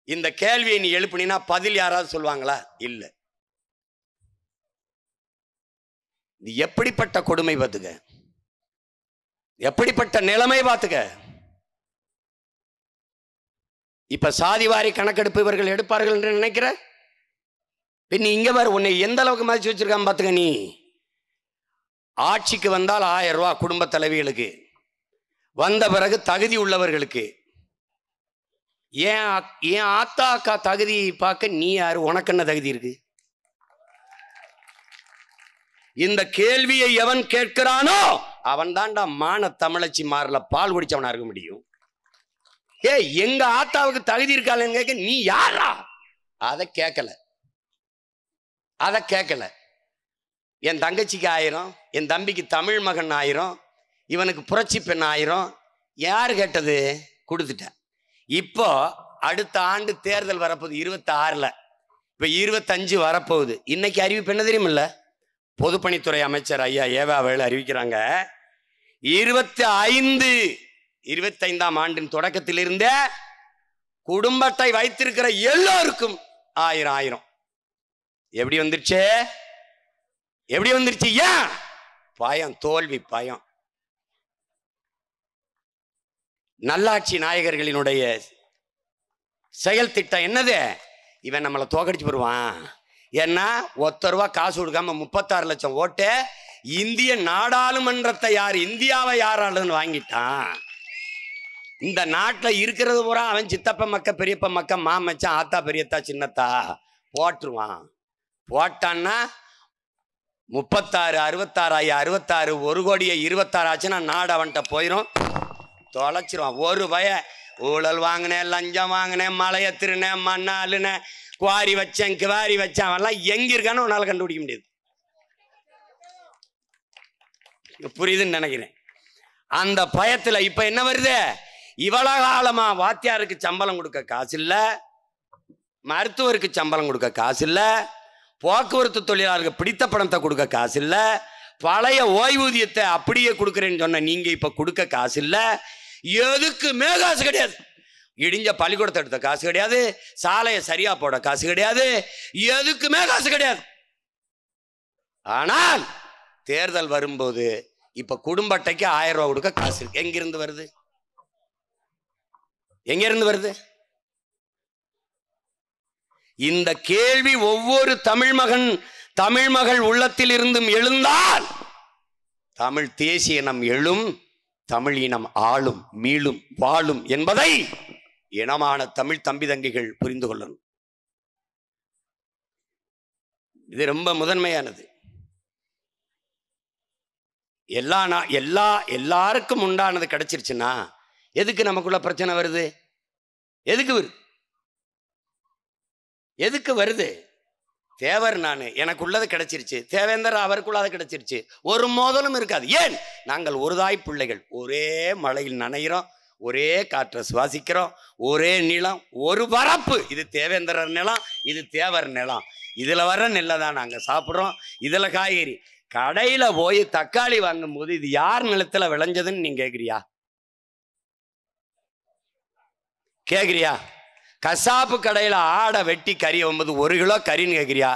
இந்த கேள்வியை நீ எழுப்பினா பதில் யாராவது சொல்லுவாங்களா? இல்ல. இது எப்படிப்பட்ட கொடுமை? பார்த்துக்க. எப்படிப்பட்ட நிலைமை பார்த்துக்க. இப்ப சாதிவாரி கணக்கெடுப்பு இவர்கள் எடுப்பார்கள் என்று நினைக்கிற? பின் இங்க பாரு, உன்னை எந்த அளவுக்கு மதிச்சு வச்சிருக்கான் பார்த்துக்க. நீ ஆட்சிக்கு வந்தால் 1000 ரூபாய் குடும்ப தலைவிகளுக்கு, வந்த பிறகு தகுதி உள்ளவர்களுக்கு. ஏன் ஆத்தா அக்கா தகுதி பார்க்க நீ யாரு? உனக்கு என்ன தகுதி இருக்கு? இந்த கேள்வியை எவன் கேட்கிறானோ அவன் தான்டா மான தமிழச்சி மாறல பால் குடிச்சவனா இருக்க முடியும். எங்க ஆத்தாவுக்கு தகுதி இருக்காளன்னு கேட்க நீ யாரா? அதை கேட்கல. என் தங்கச்சிக்கு 1000, என் தம்பிக்கு தமிழ் மகன் 1000, இவனுக்கு புரட்சி பெண் 1000. யாரு கேட்டது? கொடுத்துட்டேன். இப்போ அடுத்த ஆண்டு தேர்தல் வரப்போகுது 26ல். இப்ப 25 வரப்போகுது. இன்னைக்கு அறிவிப்பு என்ன தெரியுமில்ல? பொதுப்பணித்துறை அமைச்சர் ஐயா ஏவாவேலு அறிவிக்கிறாங்க, 25ஆம் ஆண்டின் தொடக்கத்திலிருந்தே குடும்ப அட்டை வைத்திருக்கிற எல்லோருக்கும் 1000. எப்படி வந்துருச்சு? ஏன்? பயம், தோல்வி பயம். நல்லாட்சி நாயகர்களினுடைய செயல் திட்டம் என்னது? இவன் நம்மளை தோக்கடிச்சு போடுவான். ஏன்னா ₹1 காசு கொடுக்காம 36 லட்சம் ஓட்டு இந்திய நாடாளுமன்றத்தை இந்தியாவை யாராலும் வாங்கிட்டான். இந்த நாட்டில் இருக்கிறது பூரா அவன் சித்தப்ப மக்க, பெரியப்ப மக்க, மாமச்சான், ஆத்தா, பெரியத்தா, சின்னத்தா போட்டுருவான். போட்டான்னா 36, 66, 66, 1,26,00,000 ஆச்சுன்னா நாடு அவன்கிட்ட போயிடும், தொலைச்சிருவான். ஒரு பய ஊழல் வாங்கினேன், லஞ்சம் வாங்கினேன், மலையை திருனேன், மண்ணாலுனேன், குவாரி வச்சேன், கிவாரி வச்சேன், அவன்லாம் எங்க இருக்கான்னு உன்னால கண்டுபிடிக்க முடியாது. புரியுதுன்னு நினைக்கிறேன். அந்த பயத்துல இப்ப என்ன வருது? இவ்வளவு காலமா வாத்தியாருக்கு சம்பளம் கொடுக்க காசு இல்ல, மருத்துவருக்கு சம்பளம் கொடுக்க காசு இல்ல, போக்குவரத்து தொழிலாளருக்கு பிடித்த பணத்தை கொடுக்க காசு இல்ல, பழைய ஓய்வூதியத்தை அப்படியே கொடுக்குறேன்னு சொன்ன நீங்க இப்ப கொடுக்க காசு இல்ல, எதுக்குமே காசு கிடையாது. இடிஞ்ச பள்ளிக்கூடத்தை எடுத்த காசு கிடையாது, சாலையை சரியா போட காசு கிடையாது, எதுக்குமே காசு கிடையாது. ஆனால் தேர்தல் வரும்போது இப்ப குடும்ப அட்டைக்கு 1000 ரூபாய் கொடுக்க காசு இருக்கு. எங்கிருந்து வருது? இந்த கேள்வி ஒவ்வொரு தமிழ் மகள் உள்ளத்தில் இருந்தும் எழுந்தால் தமிழ் தேசிய இனம் எழும், தமிழ் இனம் ஆளும், மீளும், வாழும் என்பதை இனமான தமிழ் தம்பி தங்கிகள் புரிந்து கொள்ளணும். இது ரொம்ப முதன்மையானது. எல்லாருக்கும் உண்டானது கிடைச்சிருச்சுன்னா எதுக்கு நமக்குள்ள பிரச்சனை வருது? எதுக்கு வருது? தேவர் நானு, எனக்கு உள்ளது கிடைச்சிருச்சு, தேவேந்தர் அவருக்குள்ள அது கிடைச்சிருச்சு, ஒரு மோதலும் இருக்காது. ஏன்? நாங்கள் ஒரு தாய் பிள்ளைகள், ஒரே மழையில் நனைகிறோம், ஒரே காற்றை சுவாசிக்கிறோம், ஒரே நிலம், ஒரு வரப்பு. இது தேவேந்திரர் நிலம், இது தேவர் நிலம். இதுல வர நெல்லை தான் நாங்க சாப்பிட்றோம், இதுல காய்கறி. கடையில போய் தக்காளி வாங்கும் போது இது யார் நிலத்துல விளைஞ்சதுன்னு நீங்க கேக்குறியா? கசாப்பு கடையில ஆடை வெட்டி கறி 1 கிலோ கறின்னு கேட்குறியா?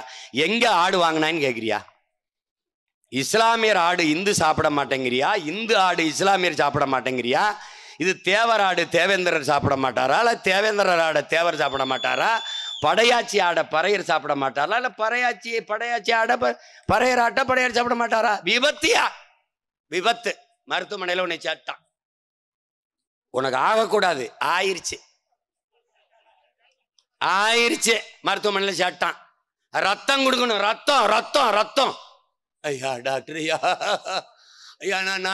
எங்க ஆடு வாங்கினான்னு கேட்குறியா? இஸ்லாமியர் ஆடு இந்து சாப்பிட மாட்டேங்கிறியா? இந்து ஆடு இஸ்லாமியர் சாப்பிட மாட்டேங்கிறியா? இது தேவர் ஆடு தேவேந்திரர் சாப்பிட மாட்டாரா? இல்லை தேவேந்திரர் ஆடை தேவர் சாப்பிட மாட்டாரா? படையாச்சி ஆடை பறையர் சாப்பிட மாட்டாரா? இல்லை படையாச்சி ஆடை பறையர் ஆட்டை படையர் சாப்பிட மாட்டாரா? விபத்து மருத்துவமனையில் உன்னை சாட்டான், உனக்கு ஆகக்கூடாது, ஆயிருச்சு மருத்துவமனையில் சாட்டான். ரத்தம் கொடுக்கணும், ரத்தம். ஐயா டாக்டர், ஐயா நான்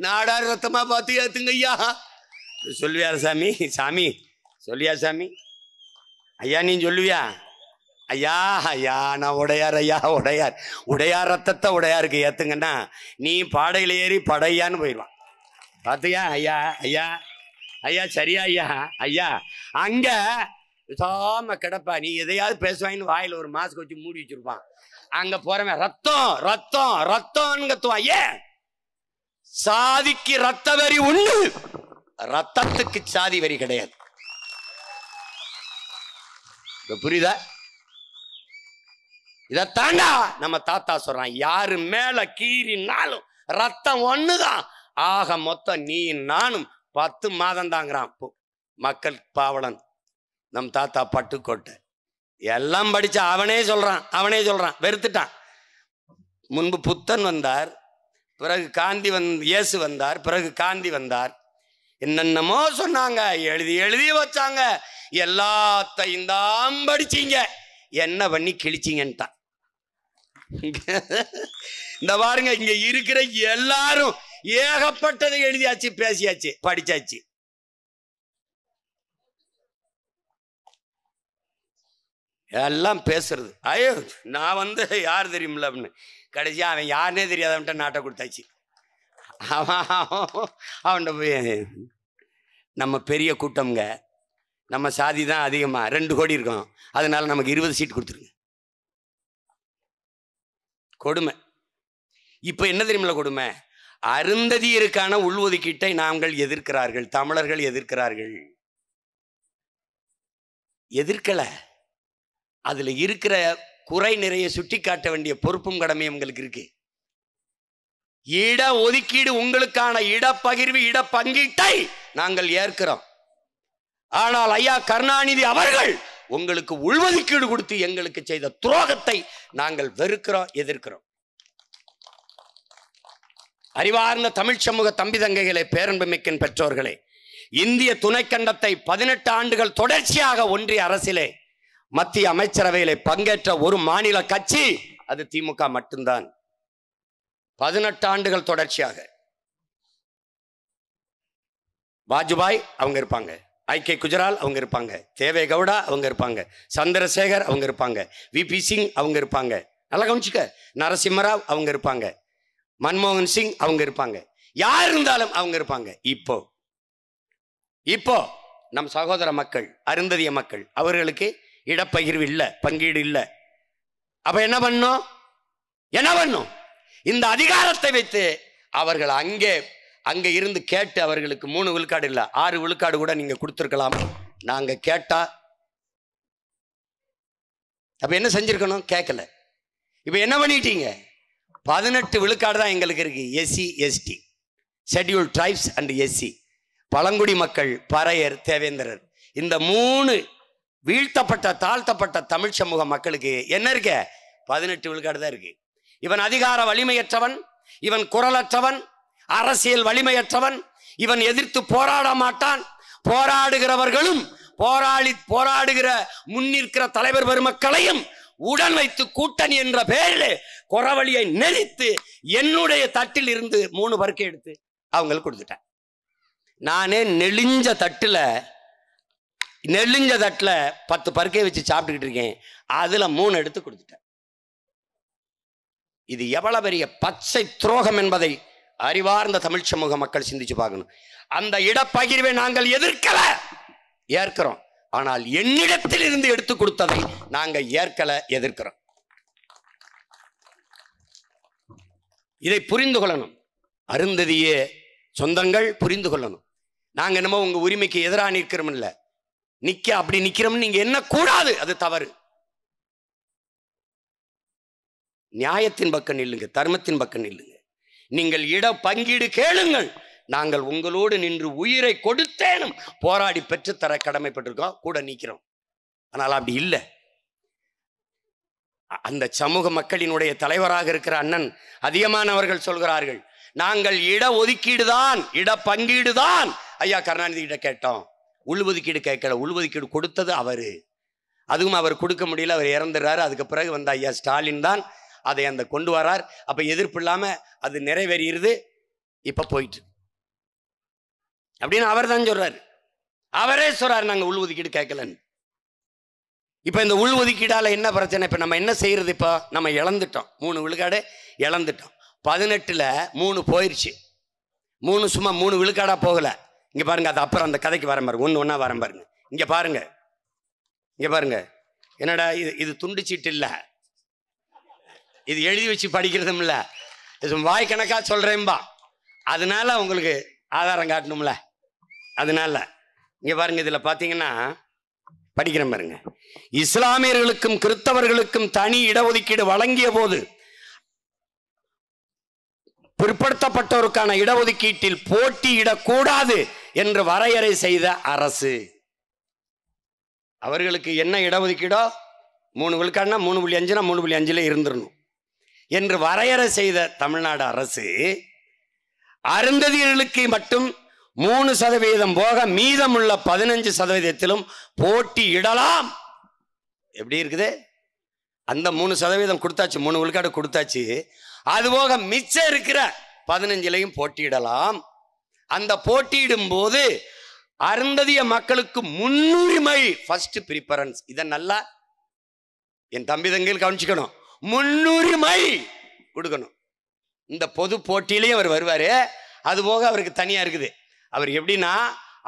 நாடார் ரத்தமா பார்த்து ஏத்துங்க ஐயா. சொல்லுவியா சாமி சொல்லியா சாமி? ஐயா நீ சொல்லுவியா? ஐயா நான் உடையார், உடையார் ரத்தத்தை உடையாருக்கு ஏத்துங்கன்னா நீ பாடையில ஏறி படையான்னு போயிடுவான். பார்த்தியா? ஐயா சரியா? ஐயா அங்க சாம கிடப்பா, நீ எதையாவது பேசுவாங்கன்னு வாயில ஒரு மாஸ்க் வச்சு மூடி வச்சிருப்பான். அங்க போறவன் ரத்தம் கத்துவான். ஏன்? சாதிக்கு ரத்த வரி உண்டு, ரத்தத்துக்கு சாதி வரி கிடையாது. புரியுதா? இதத்தாண்டா நம்ம தாத்தா சொல்றான், யாரு மேல கீறினாலும் ரத்தம் ஒண்ணுதான், ஆக மொத்தம் நீ நானும் 10 மாதம் தாங்கிறான். மக்கள் பாவலன் நம் தாத்தா பட்டுக்கோட்டை எல்லாம் படிச்ச அவனே சொல்றான் வெறுத்துட்டான். முன்பு புத்தன் வந்தார், பிறகு இயேசு வந்தார், பிறகு காந்தி வந்தார், என்னென்னமோ சொன்னாங்க, எழுதி வச்சாங்க, எல்லாத்தையும் தான் படிச்சீங்க, என்ன பண்ணி கிழிச்சிங்கன்ட்டான். இந்த பாருங்க, இங்க இருக்கிற எல்லாரும் ஏகப்பட்டதை எழுதியாச்சு, பேசியாச்சு, படிச்சாச்சு. எல்லாம் பேசுறது. ஐயோ நான் யார் தெரியுமில்ல அப்படின்னு கடைசியா அவன் யாருன்னே தெரியாதவன்ட்ட நாட்டை கொடுத்தாச்சு. அவன்கிட்ட போய் நம்ம பெரிய கூட்டம்ங்க, நம்ம சாதி தான் அதிகமாக 2 கோடி இருக்கோம், அதனால நமக்கு 20 சீட் கொடுத்துருங்க. கொடுமை. இப்போ என்ன தெரியுமில்ல கொடுமை, அருந்ததியருக்கான உள்ஒதுக்கீட்டை நாங்கள் எதிர்க்கிறார்கள், தமிழர்கள் எதிர்க்கிறார்கள். எதிர்க்கலை, அதுல இருக்கிற குறை நிறைய சுட்டி காட்ட வேண்டிய பொறுப்பும் கடமையும் உங்களுக்கு இருக்கு. இட ஒதுக்கீடு, உங்களுக்கான இடப்பகிர்வு, இடப்பங்கீட்டை நாங்கள் ஏற்கிறோம். ஆனால் ஐயா கருணாநிதி அவர்கள் உங்களுக்கு உள்ஒதுக்கீடு கொடுத்து எங்களுக்கு செய்த துரோகத்தை நாங்கள் வெறுக்கிறோம், எதிர்க்கிறோம். அறிவார்ந்த தமிழ் சமூக தம்பி தங்கைகளே, பேரன்புமிக்க பெற்றோர்களே, இந்திய துணைக்கண்டத்தை 18 ஆண்டுகள் தொடர்ச்சியாக ஒன்றிய அரசிலே மத்திய அமைச்சரவையிலே பங்கேற்ற ஒரு மாநில கட்சி அது திமுக மட்டும்தான். 18 ஆண்டுகள் தொடர்ச்சியாக. வாஜ்பாய் அவங்க இருப்பாங்க, ஐ.கே. குஜரால் அவங்க இருப்பாங்க, தேவே கவுடா அவங்க இருப்பாங்க, சந்திரசேகர் அவங்க இருப்பாங்க, வி.பி. சிங் அவங்க இருப்பாங்க, நல்லா கவனிச்சுக்க, நரசிம்மராவ் அவங்க இருப்பாங்க, மன்மோகன் சிங் அவங்க இருப்பாங்க, யார் இருந்தாலும் அவங்க இருப்பாங்க. இப்போ நம் சகோதர மக்கள், அருந்ததிய மக்கள், அவர்களுக்கு இடப்பகிர்வு இல்லை, பங்கீடு இல்லை. அப்ப என்ன பண்ணும்? இந்த அதிகாரத்தை வைத்து அவர்கள் அங்கே இருந்து கேட்டு, அவர்களுக்கு 3 விழுக்காடு இல்லை, 6 விழுக்காடு கூட நீங்க கொடுத்துருக்கலாம். நாங்க கேட்டா அப்ப என்ன செஞ்சிருக்கணும்? கேட்கல. இப்ப என்ன பண்ணிட்டீங்க? 18 விழுக்காடு தான் எங்களுக்கு இருக்கு. SC, ST, schedule tribes and SC, பழங்குடி மக்கள், பறையர், தேவேந்திரர், இந்த 3 வீழ்த்தப்பட்ட தாழ்த்தப்பட்ட தமிழ் சமூக மக்களுக்கு என்ன இருக்க? 18 விழுக்காடு தான் இருக்கு. இவன் அதிகார வலிமையற்றவன், இவன் குரலற்றவன், அரசியல் வலிமையற்றவன், இவன் எதிர்த்து போராட மாட்டான். போராடுகிறவர்களும் போராடுகிற முன்னிற்கிற தலைவர் பெருமக்களையும் உடன் வைத்து கூட்டணி என்ற பெயரில் குறவழியை நெறித்து என்னுடைய தட்டில் இருந்து 3 பருக்கை எடுத்து அவங்களுக்கு கொடுத்துட்டேன். நானே நெளிஞ்ச தட்டுல 10 பருக்கை வச்சு சாப்பிட்டுக்கிட்டு இருக்கேன், அதுல 3 எடுத்து கொடுத்துட்டேன். இது எவ்வளவு பெரிய பச்சை துரோகம் என்பதை அறிவார்ந்த தமிழ் சமூக மக்கள் சிந்திச்சு பார்க்கணும். அந்த இடப்பகிர்வை நாங்கள் எதிர்க்கல, ஏற்கிறோம். ஆனால் என்னிடத்தில் இருந்து எடுத்து கொடுத்ததை நாங்க ஏற்கல, எதிர்க்கிறோம். இதை புரிந்து கொள்ளணும். அருந்ததிய சொந்தங்கள் புரிந்து கொள்ளணும். நாங்க என்னமோ உங்க உரிமைக்கு எதிராக நிற்கிறோம் இல்ல, அப்படி நிக்கிறோம்னு நீங்க என்ன கூடாது, அது தவறு. நியாயத்தின் பக்கம் நில்லுங்க, தர்மத்தின் பக்கம் நில்லுங்க. நீங்கள் இட பங்கீடு கேளுங்கள், நாங்கள் உங்களோடு நின்று உயிரை கொடுத்தேனும் போராடி பெற்றுத்தர கடமைப்பட்டிருக்கோம், கூட நிற்கிறோம். ஆனால் அப்படி இல்லை. அந்த சமூக மக்களினுடைய தலைவராக இருக்கிற அண்ணன் அதிகமானவர்கள் சொல்கிறார்கள், நாங்கள் இட ஒதுக்கீடு தான், இட பங்கீடு தான் ஐயா கருணாநிதி கிட்ட கேட்டோம், உள்ஒதுக்கீடு கேட்கல. உள்ஒதுக்கீடு கொடுத்தது அவரு, அதுவும் அவர் கொடுக்க முடியல, அவர் இறந்துறாரு. அதுக்கு பிறகு வந்த ஐயா ஸ்டாலின் தான் அதை கொண்டு வரார். அப்ப எதிர்ப்பு இல்லாம அது நிறைவேறிடுது. இப்ப போயிட்டு அப்படின்னு அவர் தான் சொல்றாரு. அவரே சொல்றாரு நாங்க உள்ஒதுக்கீடு கேட்கலன்னு. இப்ப இந்த உள்ஒதுக்கீடால என்ன பிரச்சனை? இப்ப நம்ம என்ன செய்யறது? இப்போ நம்ம இழந்துட்டோம், 3 விழுக்காடு இழந்துட்டோம். 18ல் 3 போயிருச்சு. 3 சும்மா 3 விழுக்காடா போகல. இங்க பாருங்க, அது அப்புறம் அந்த கதைக்கு வரேன் பாருங்க, ஒண்ணா வரேன் பாருங்க. இங்க பாருங்க, என்னடா இது துண்டு சீட்டு இல்ல, இது எழுதி வச்சு படிக்கிறதும் இல்ல, இது வாய் கணக்கா சொல்றேன்பா. அதனால உங்களுக்கு ஆதாரம் காட்டணும்ல. அதனால இங்க பாருங்க, இதுல பாத்தீங்கன்னா படிக்கிறேன் பாருங்க. இஸ்லாமியர்களுக்கும் கிறிஸ்தவர்களுக்கும் தனி இடஒதுக்கீடு வழங்கிய போது பிற்படுத்தப்பட்டோருக்கான இடஒதுக்கீட்டில் போட்டியிடக்கூடாது என்று வரையறை செய்த அரசு. அவர்களுக்கு என்ன இடஒதுக்கீடோ 3 விழுக்காடுனா 3.5னா 3.5ல இருந்துடணும் என்று வரையறை செய்த தமிழ்நாடு அரசு அருந்ததியர்களுக்கு மட்டும் 3% போக மீதமுள்ள 15%த்திலும் போட்டியிடலாம். எப்படி இருக்குது? அந்த 3% கொடுத்தாச்சு, 3 விழுக்காடு கொடுத்தாச்சு. அதுபோக மிச்சம் இருக்கிற 15லையும் போட்டியிடலாம். அந்த போட்டியிடும் போது அருந்ததிய மக்களுக்கு முன்னுரிமை, ஃபர்ஸ்ட் ப்ரிஃபரன்ஸ். இதை நல்லா என் தம்பி தங்கையில் கவனிச்சுக்கணும். முன்னுரிமை கொடுக்கணும். இந்த பொது போட்டியிலையும் அவர் வருவார். அதுபோக அவருக்கு தனியாக இருக்குது. அவர் எப்படின்னா,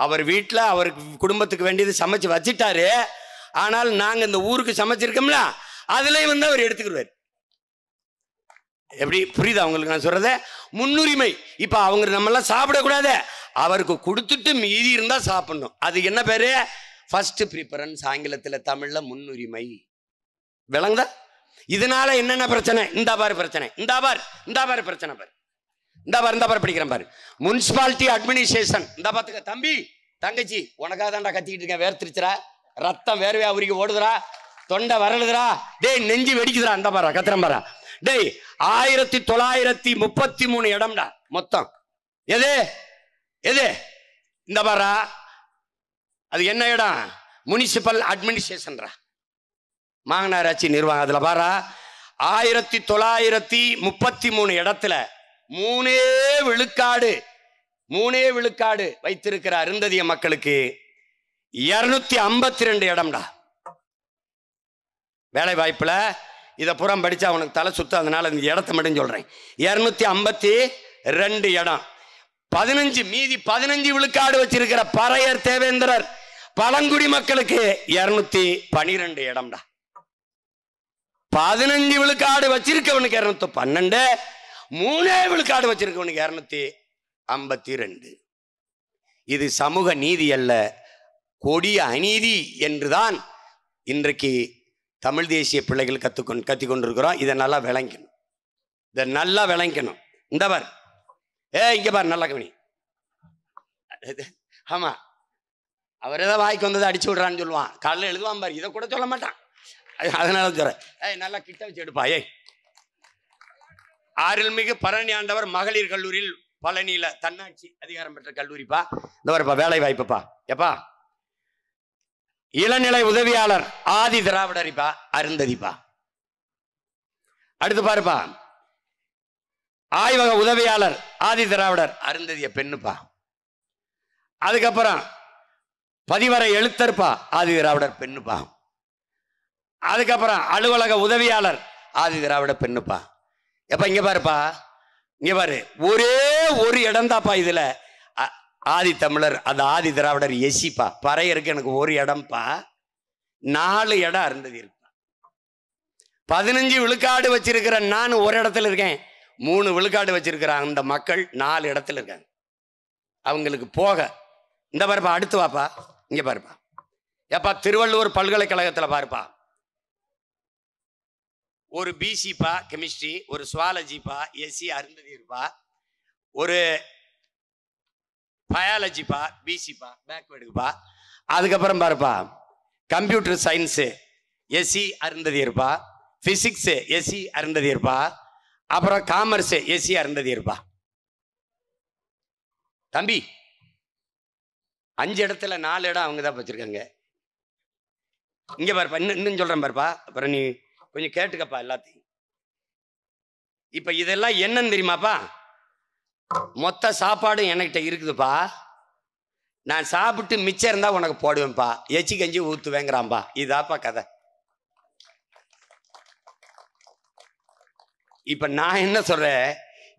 அவர் வீட்டில் அவருக்கு குடும்பத்துக்கு வேண்டியது சமைச்சு வச்சுட்டாரு. ஆனால் நாங்கள் இந்த ஊருக்கு சமைச்சிருக்கோம்ல, அதுலேயும் வந்து அவர் எடுத்துக்கிடுவார். எப்படி புரியுது அவங்களுக்கு நான் சொல்றத? முன்னுரிமை. இப்போ அவங்க நம்மளாம் சாப்பிடக்கூடாது, அவருக்கு கொடுத்துட்டு மீதி இருந்தால் சாப்பிடணும். அது என்ன பேரு? First preference. ஆங்கிலத்தில், தமிழில் முன்னுரிமை. விளங்குதா? இதனால என்னென்ன பிரச்சனை? இந்த பாரு பிரச்சனை, இந்த பாரு பிரச்சனை பாரு, இந்த பாரு படிக்கிறேன் பாரு. Municipality administration. இந்த பார்த்துக்க தம்பி தங்கச்சி, உனக்காக தான்டா கத்திக்கிட்டு இருக்கேன். வேர்த்திருச்சுரா, ரத்தம் வேர்வையா உருகி ஓடுதுரா, தொண்டை வரலுதுரா, டேய் நெஞ்சு வெடிக்குதுரா. இந்த பாரா கத்திரம் பாரா. டேய் 1933 இடம்டா மொத்தம். எது எது? இந்த பாரா. அது என்ன இடம்? முனிசிபல் அட்மினிஸ்ட்ரேஷன்ரா, மாநகராட்சி நிர்வாகம். அதுல பாரா 1933 இடத்துல 3 விழுக்காடு வைத்திருக்கிற அருந்ததிய மக்களுக்கு 252 இடம்டா. வேலை வாய்ப்புல இதை புறம் படிச்சா அவனுக்கு தலை சுத்து. அதனால இந்த இடத்த மட்டும் சொல்றேன். 252 இடம். 15 மீதி 15 விழுக்காடு வச்சிருக்கிற பறையர், தேவேந்திரர், பழங்குடி மக்களுக்கு 212 இடம்டா. 15 விழுக்காடு வச்சிருக்கவனுக்கு 212, 3 விழுக்காடு வச்சிருக்கவனுக்கு 252. இது சமூக நீதி அல்ல, கொடிய அநீதி என்றுதான் இன்றைக்கு தமிழ் தேசிய பிள்ளைகள் கத்திக்கொண்டிருக்கிறோம். இதை நல்லா விளங்கணும், இந்த பார், இங்க பார், நல்லா கவனி. ஆமா, அவர் ஏதாவது வாய்க்கு வந்ததை அடிச்சு விடுறான்னு சொல்லுவான், காலையில் எழுதுவான் பாரு, இதை கூட சொல்ல மாட்டான். அதனால சொல்றேன், நல்லா கிட்ட வச்சு எடுப்பா. அருள்மிகு பழனி ஆண்டவர் மகளிர் கல்லூரியில் பழனியில தன்னாட்சி அதிகாரம் பெற்ற கல்லூரிப்பா. இந்த வரப்பா வேலை வாய்ப்புப்பா. எப்பா இளநிலை உதவியாளர் ஆதி திராவிடரிப்பா, அருந்ததிப்பா. அடுத்து பாருப்பா, ஆய்வக உதவியாளர் ஆதி திராவிடர், அருந்ததிய பெண்ணுப்பா. அதுக்கப்புறம் பதிவரை எழுத்தர்ப்பா, ஆதி திராவிடர் பெண்ணுப்பா. அதுக்கப்புறம் அலுவலக உதவியாளர் ஆதி திராவிட பெண்ணுப்பா. எப்ப இங்க பாருப்பா, இங்க பாரு, ஒரே ஒரு இடம் தாப்பா இதுல ஆதி தமிழர், அந்த ஆதி திராவிடர் எசிப்பா. பறையருக்கு எனக்கு ஒரு இடம்ப்பா, 4 இடம் அருந்ததி இருப்பா. 15 விழுக்காடு வச்சிருக்கிற நான் ஒரு இடத்துல இருக்கேன், 3 விழுக்காடு வச்சிருக்கிற அந்த மக்கள் 4 இடத்துல இருக்காங்க. அவங்களுக்கு போக இந்த பாருப்பா. அடுத்து வாப்பா, இங்க பாருப்பா. எப்பா திருவள்ளுவர் பல்கலைக்கழகத்துல பாருப்பா, ஒரு பிசிப்பா கெமிஸ்ட்ரி, ஒரு சுவாலஜிப்பா எஸ்சி அருந்ததி இருப்பா, ஒரு பயாலஜிப்பா பிசிப்பா பேக்வேர்டுப்பா. அதுக்கப்புறம் பாருப்பா கம்ப்யூட்டர் சயின்ஸு எஸ்சி அருந்ததி இருப்பா, பிசிக்ஸு எஸ்சி அருந்ததி இருப்பா, அப்புறம் காமர்ஸ் எஸ்சி அருந்ததி இருப்பா. தம்பி 5 இடத்துல 4 இடம் அவங்க தான் வச்சிருக்காங்க. இங்க பாருப்பா, இன்னும் சொல்றேன் பாருப்பா, அப்புறம் நீ கொஞ்சம் கேட்டுக்கப்பா எல்லாத்தையும். இப்ப இதெல்லாம் என்னன்னு தெரியுமாப்பா? மொத்த சாப்பாடு என்கிட்ட இருக்குதுப்பா, நான் சாப்பிட்டு மிச்சம் இருந்தா உனக்கு போடுவேன்ப்பா, எச்சி கஞ்சி ஊத்துவேங்கிறான்பா. இதாப்பா கதை. இப்ப நான் என்ன சொல்றேன்,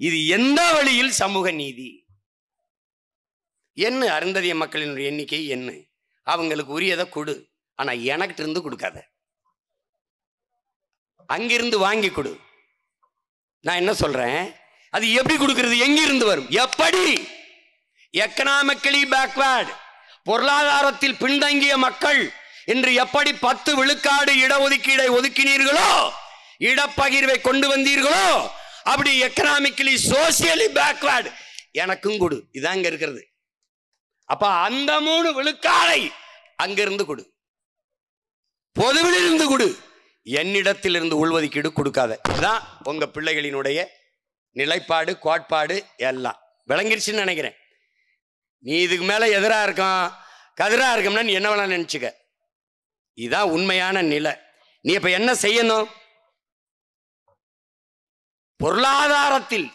இது எந்த வழியில் சமூக நீதி? என்ன அருந்ததிய மக்களினுடைய எண்ணிக்கை என்ன, அவங்களுக்கு உரியதை கொடு, ஆனா எனக்கு இருந்து கொடுக்காத, அங்கிருந்து வாங்கி கொடு. நான் என்ன சொல்றேன், அது எப்படி கொடுக்கிறது, எங்கிருந்து வரும், எப்படி? எக்கனாமிக்கலி பேக்வர்ட், பொருளாதாரத்தில் பின்தங்கிய மக்கள் என்று எப்படி 10 விழுக்காடு இடஒதுக்கீடை ஒதுக்கினீர்களோ, இடப்பகிர்வை கொண்டு வந்தீர்களோ, அப்படி எக்கனாமிக்கலி சோசியலி பேக்வேர்டு எனக்கும் கொடு. இதான் இங்க இருக்கிறது. அப்ப அந்த 3 விழுக்காடை அங்கிருந்து கொடு, பொதுவில் இருந்து கொடு, என்னிடத்தில் இருந்து உள்ஒதுக்கீடு கொடுக்காத. இதுதான் உங்க பிள்ளைகளினுடைய நிலைப்பாடு, கோட்பாடு எல்லாம் விளங்கிருச்சுன்னு நினைக்கிறேன். நீ இதுக்கு மேல எதிரா இருக்கும், கதிரா இருக்கும்னா நீ என்ன வேணா நினைச்சுக்க. இதுதான் உண்மையான நிலை. நீ இப்ப என்ன செய்யணும்? பொருளாதாரத்தில்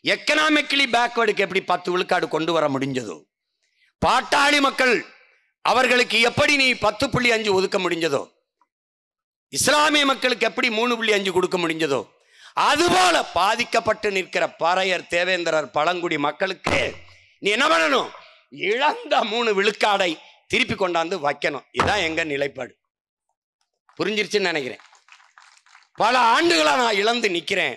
எக்கனாமிக்கலி பேக்வர்டுக்கு எப்படி 10 விழுக்காடு கொண்டு வர முடிஞ்சதோ, பாட்டாளி மக்கள் அவர்களுக்கு எப்படி நீ 10.5 ஒதுக்க முடிஞ்சதோ, இஸ்லாமிய மக்களுக்கு எப்படி 3.5 கொடுக்க முடிஞ்சதோ, அதுபோல பாதிக்கப்பட்டு நிற்கிற பறையர், தேவேந்திரர், பழங்குடி மக்களுக்கு நீ என்ன பண்ணணும்? இழந்த 3 விழுக்காடை திருப்பி கொண்டாந்து வைக்கணும். இதுதான் எங்க நிலைப்பாடு. புரிஞ்சிருச்சுன்னு நினைக்கிறேன். பல ஆண்டுகளா நான் இழந்து நிக்கிறேன்.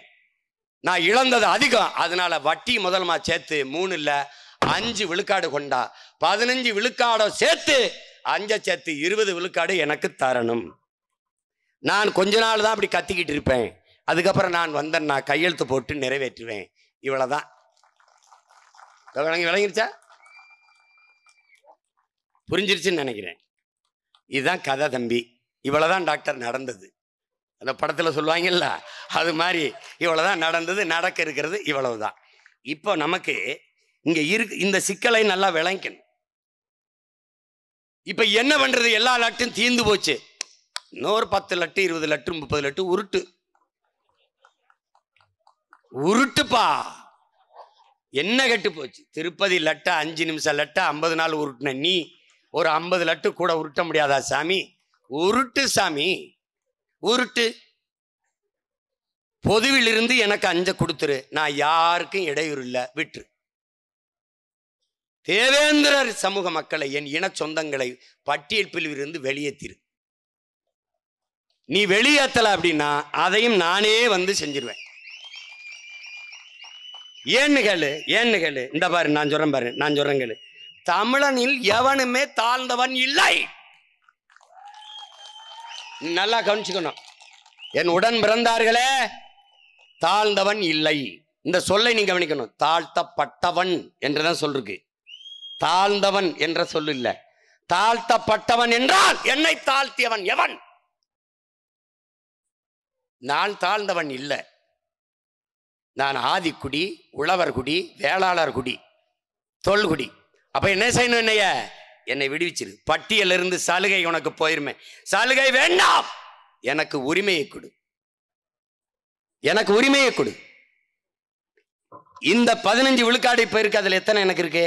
நான் இழந்தது அதிகம். அதனால வட்டி முதல்மா சேர்த்து 3 இல்ல 5 விழுக்காடு கொண்டா 15 விழுக்காடோ சேர்த்து 5 சேர்த்து 20 விழுக்காடு எனக்கு தரணும். நான் கொஞ்ச நாள் தான் அப்படி கத்திக்கிட்டு இருப்பேன். அதுக்கப்புறம் நான் வந்தேன், நான் கையெழுத்து போட்டு நிறைவேற்றுவேன். இவ்வளவுதான். விளங்கிருச்சா? புரிஞ்சிருச்சுன்னு நினைக்கிறேன். இதுதான் கதை தம்பி. இவ்வளவுதான் டாக்டர் நடந்தது. அந்த படத்துல சொல்லுவாங்கல்ல, அது மாதிரி இவ்வளவுதான் நடந்தது, நடக்க இருக்கிறது இவ்வளவுதான். இப்போ நமக்கு இங்க இருக்கு இந்த சிக்கலை நல்லா விளங்கணும். இப்ப என்ன பண்றது? எல்லா லட்டும் தீர்ந்து போச்சு. இன்னொரு 10 லட்டு 20 லட்டு 30 லட்டு உருட்டுப்பா. என்ன கெட்டு போச்சு? திருப்பதி லட்ட 5 நிமிஷம் லட்ட 50 நாள் உருட்டுன நீ ஒரு 50 லட்டு கூட உருட்ட முடியாதா சாமி? உருட்டு சாமி, உருட்டு. பொதுவில் இருந்து எனக்கு 5 கொடுத்துரு, நான் யாருக்கும் இடையூறு இல்லை, விட்டு. தேவேந்திரர் சமூக மக்களை, என் இன சொந்தங்களை பட்டியல் பிரிவில் இருந்து வெளியேற்றிரு. நீ வெளியேற்றல அப்படின்னா அதையும் நானே வந்து செஞ்சிருவேன். ஏன்னு கேளு. இந்த பாரு, நான் சொல்றேன் கேளு. தமிழனில் எவனுமே தாழ்ந்தவன் இல்லை. நல்லா கவனிச்சுக்கணும். என் உடன் பிறந்தார்களே, தாழ்ந்தவன் இல்லை. இந்த சொல்லை நீங்க கவனிக்கணும். தாழ்த்தப்பட்டவன் என்றுதான் சொல்லிருக்கு. தாழ்ந்தவன் என்ற சொல்லு இல்ல. தாழ்த்தப்பட்டவன் என்றால் என்னை தாழ்த்தியவன் எவன்? நான் தாழ்ந்தவன் இல்லை. நான் ஆதிக்குடி, உழவர் குடி, வேளாளர் குடி, தொல்குடி. அப்ப என்ன செய்யணும்? என்னை விடுவிச்சிரு. பட்டியலிருந்து சலுகை உனக்கு போயிருமே. சலுகை வேண்டாம், எனக்கு உரிமையை கொடு, எனக்கு உரிமையை கொடு. இந்த 15 விழுக்காடு இப்ப இருக்கு, அதுல எத்தனை எனக்கு இருக்கு?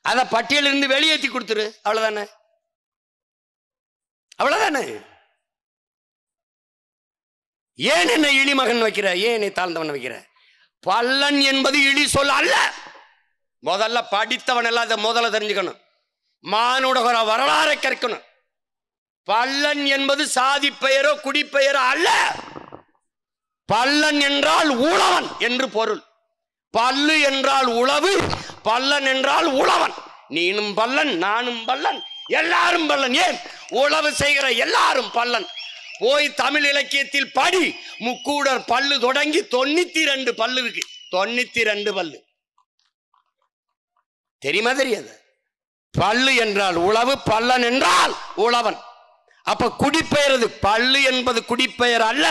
அத பட்டியலிருந்து வெளியேற்றி கொடுத்துரு. அவ்வளவுதானே, அவ்வளவுதானே. ஏன் என்ன இழிமகன் வைக்கிற? ஏன் என்னை தாழ்ந்தவன் வைக்கிற? பல்லன் என்பது இழி சொல் அல்ல. முதல்ல படித்தவன் எல்லாம் அதை முதல்ல தெரிஞ்சுக்கணும். மானுட வரலாறை கற்கணும். பல்லன் என்பது சாதி பெயரோ குடிப்பெயரோ அல்ல. பல்லன் என்றால் உழவன் என்று பொருள். பல்லு என்றால் உழவு, பல்லன் என்றால் உழவன். நீனும் பல்லன், நானும் பல்லன், எல்லாரும் பல்லன். ஏன்? உழவு செய்கிற எல்லாரும் பல்லன். போய் தமிழ் இலக்கியத்தில் படி. முக்கூடர் பல்லு தொடங்கி 92 பல்லு இருக்கு. 92 பல்லு. தெரியுமா? தெரியாது. பல்லு என்றால் உழவு, பல்லன் என்றால் உழவன். அப்ப குடிப்பெயர். பல்லு என்பது குடிப்பெயர் அல்ல.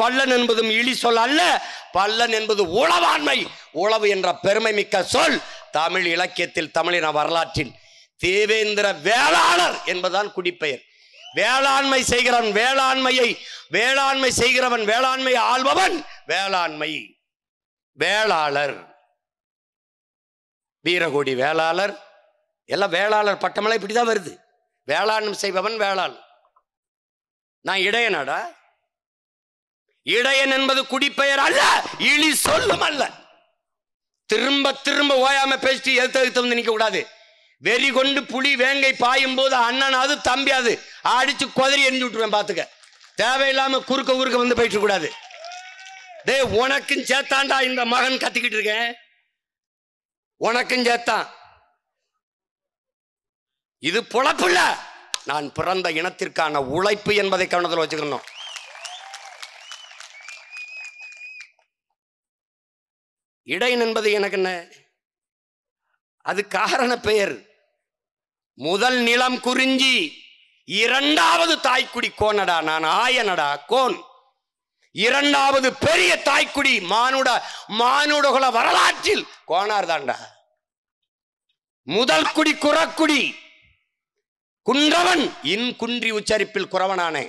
பல்லன் என்பதும் இழி சொல் அல்ல. பல்லன் என்பது உழவாண்மை, உழவு என்ற பெருமை மிக்க சொல். தமிழ் இலக்கியத்தில், தமிழின வரலாற்றில் தேவேந்திர வேளாளர் என்பதுதான் குடிப்பெயர். வேளாண்மை செய்கிறவன் வேளாண்மையை, வேளாண்மை செய்கிறவன் வேளாண்மையை ஆள்பவன் வேளாண்மை வேளாளர். வீரகோடி வேளாளர், எல்லாம் வேளாளர் பட்டமெல்லாம் இப்படிதான் வருது. வேளாண்மை செய்பவன் வேளாளர். நான் இடையனாடா? இடையன் என்பது குடிப்பெயர் அல்ல, இழி சொல்லும் அல்ல. திரும்ப திரும்ப ஓயாம பேசிட்டு எடுத்து வந்து நிக்க கூடாது. வெறி கொண்டு புலி வேங்கை பாயும் போது அண்ணனாவது தம்பியாது அடிச்சு கொதறி எரிஞ்சு விட்டுருவேன். பாத்துக்க. தேவையில்லாம குறுக்க ஊருக்கு வந்து போயிட்டு கூடாது. டே, உனக்கும் சேத்தாண்டா இந்த மகன் கத்திக்கிட்டு இருக்கேன். உனக்கும் சேத்தான். இது பொழப்பு இல்ல. நான் பிறந்த இனத்திற்கான உழைப்பு என்பதை கவனத்தில் வச்சுக்கணும். இடையன் என்பது எனக்கு என்ன, அது காரண பெயர். முதல் நிலம் குறிஞ்சி, இரண்டாவது தாய்க்குடி கோனடா, நான் ஆயனடா கோன். இரண்டாவது பெரிய தாய்க்குடி மானுடகுல வரலாற்றில் கோனார் தாண்டா. முதல் குடி குறக்குடி, குன்றவன் இன் குன்றி உச்சரிப்பில் குறவனானே.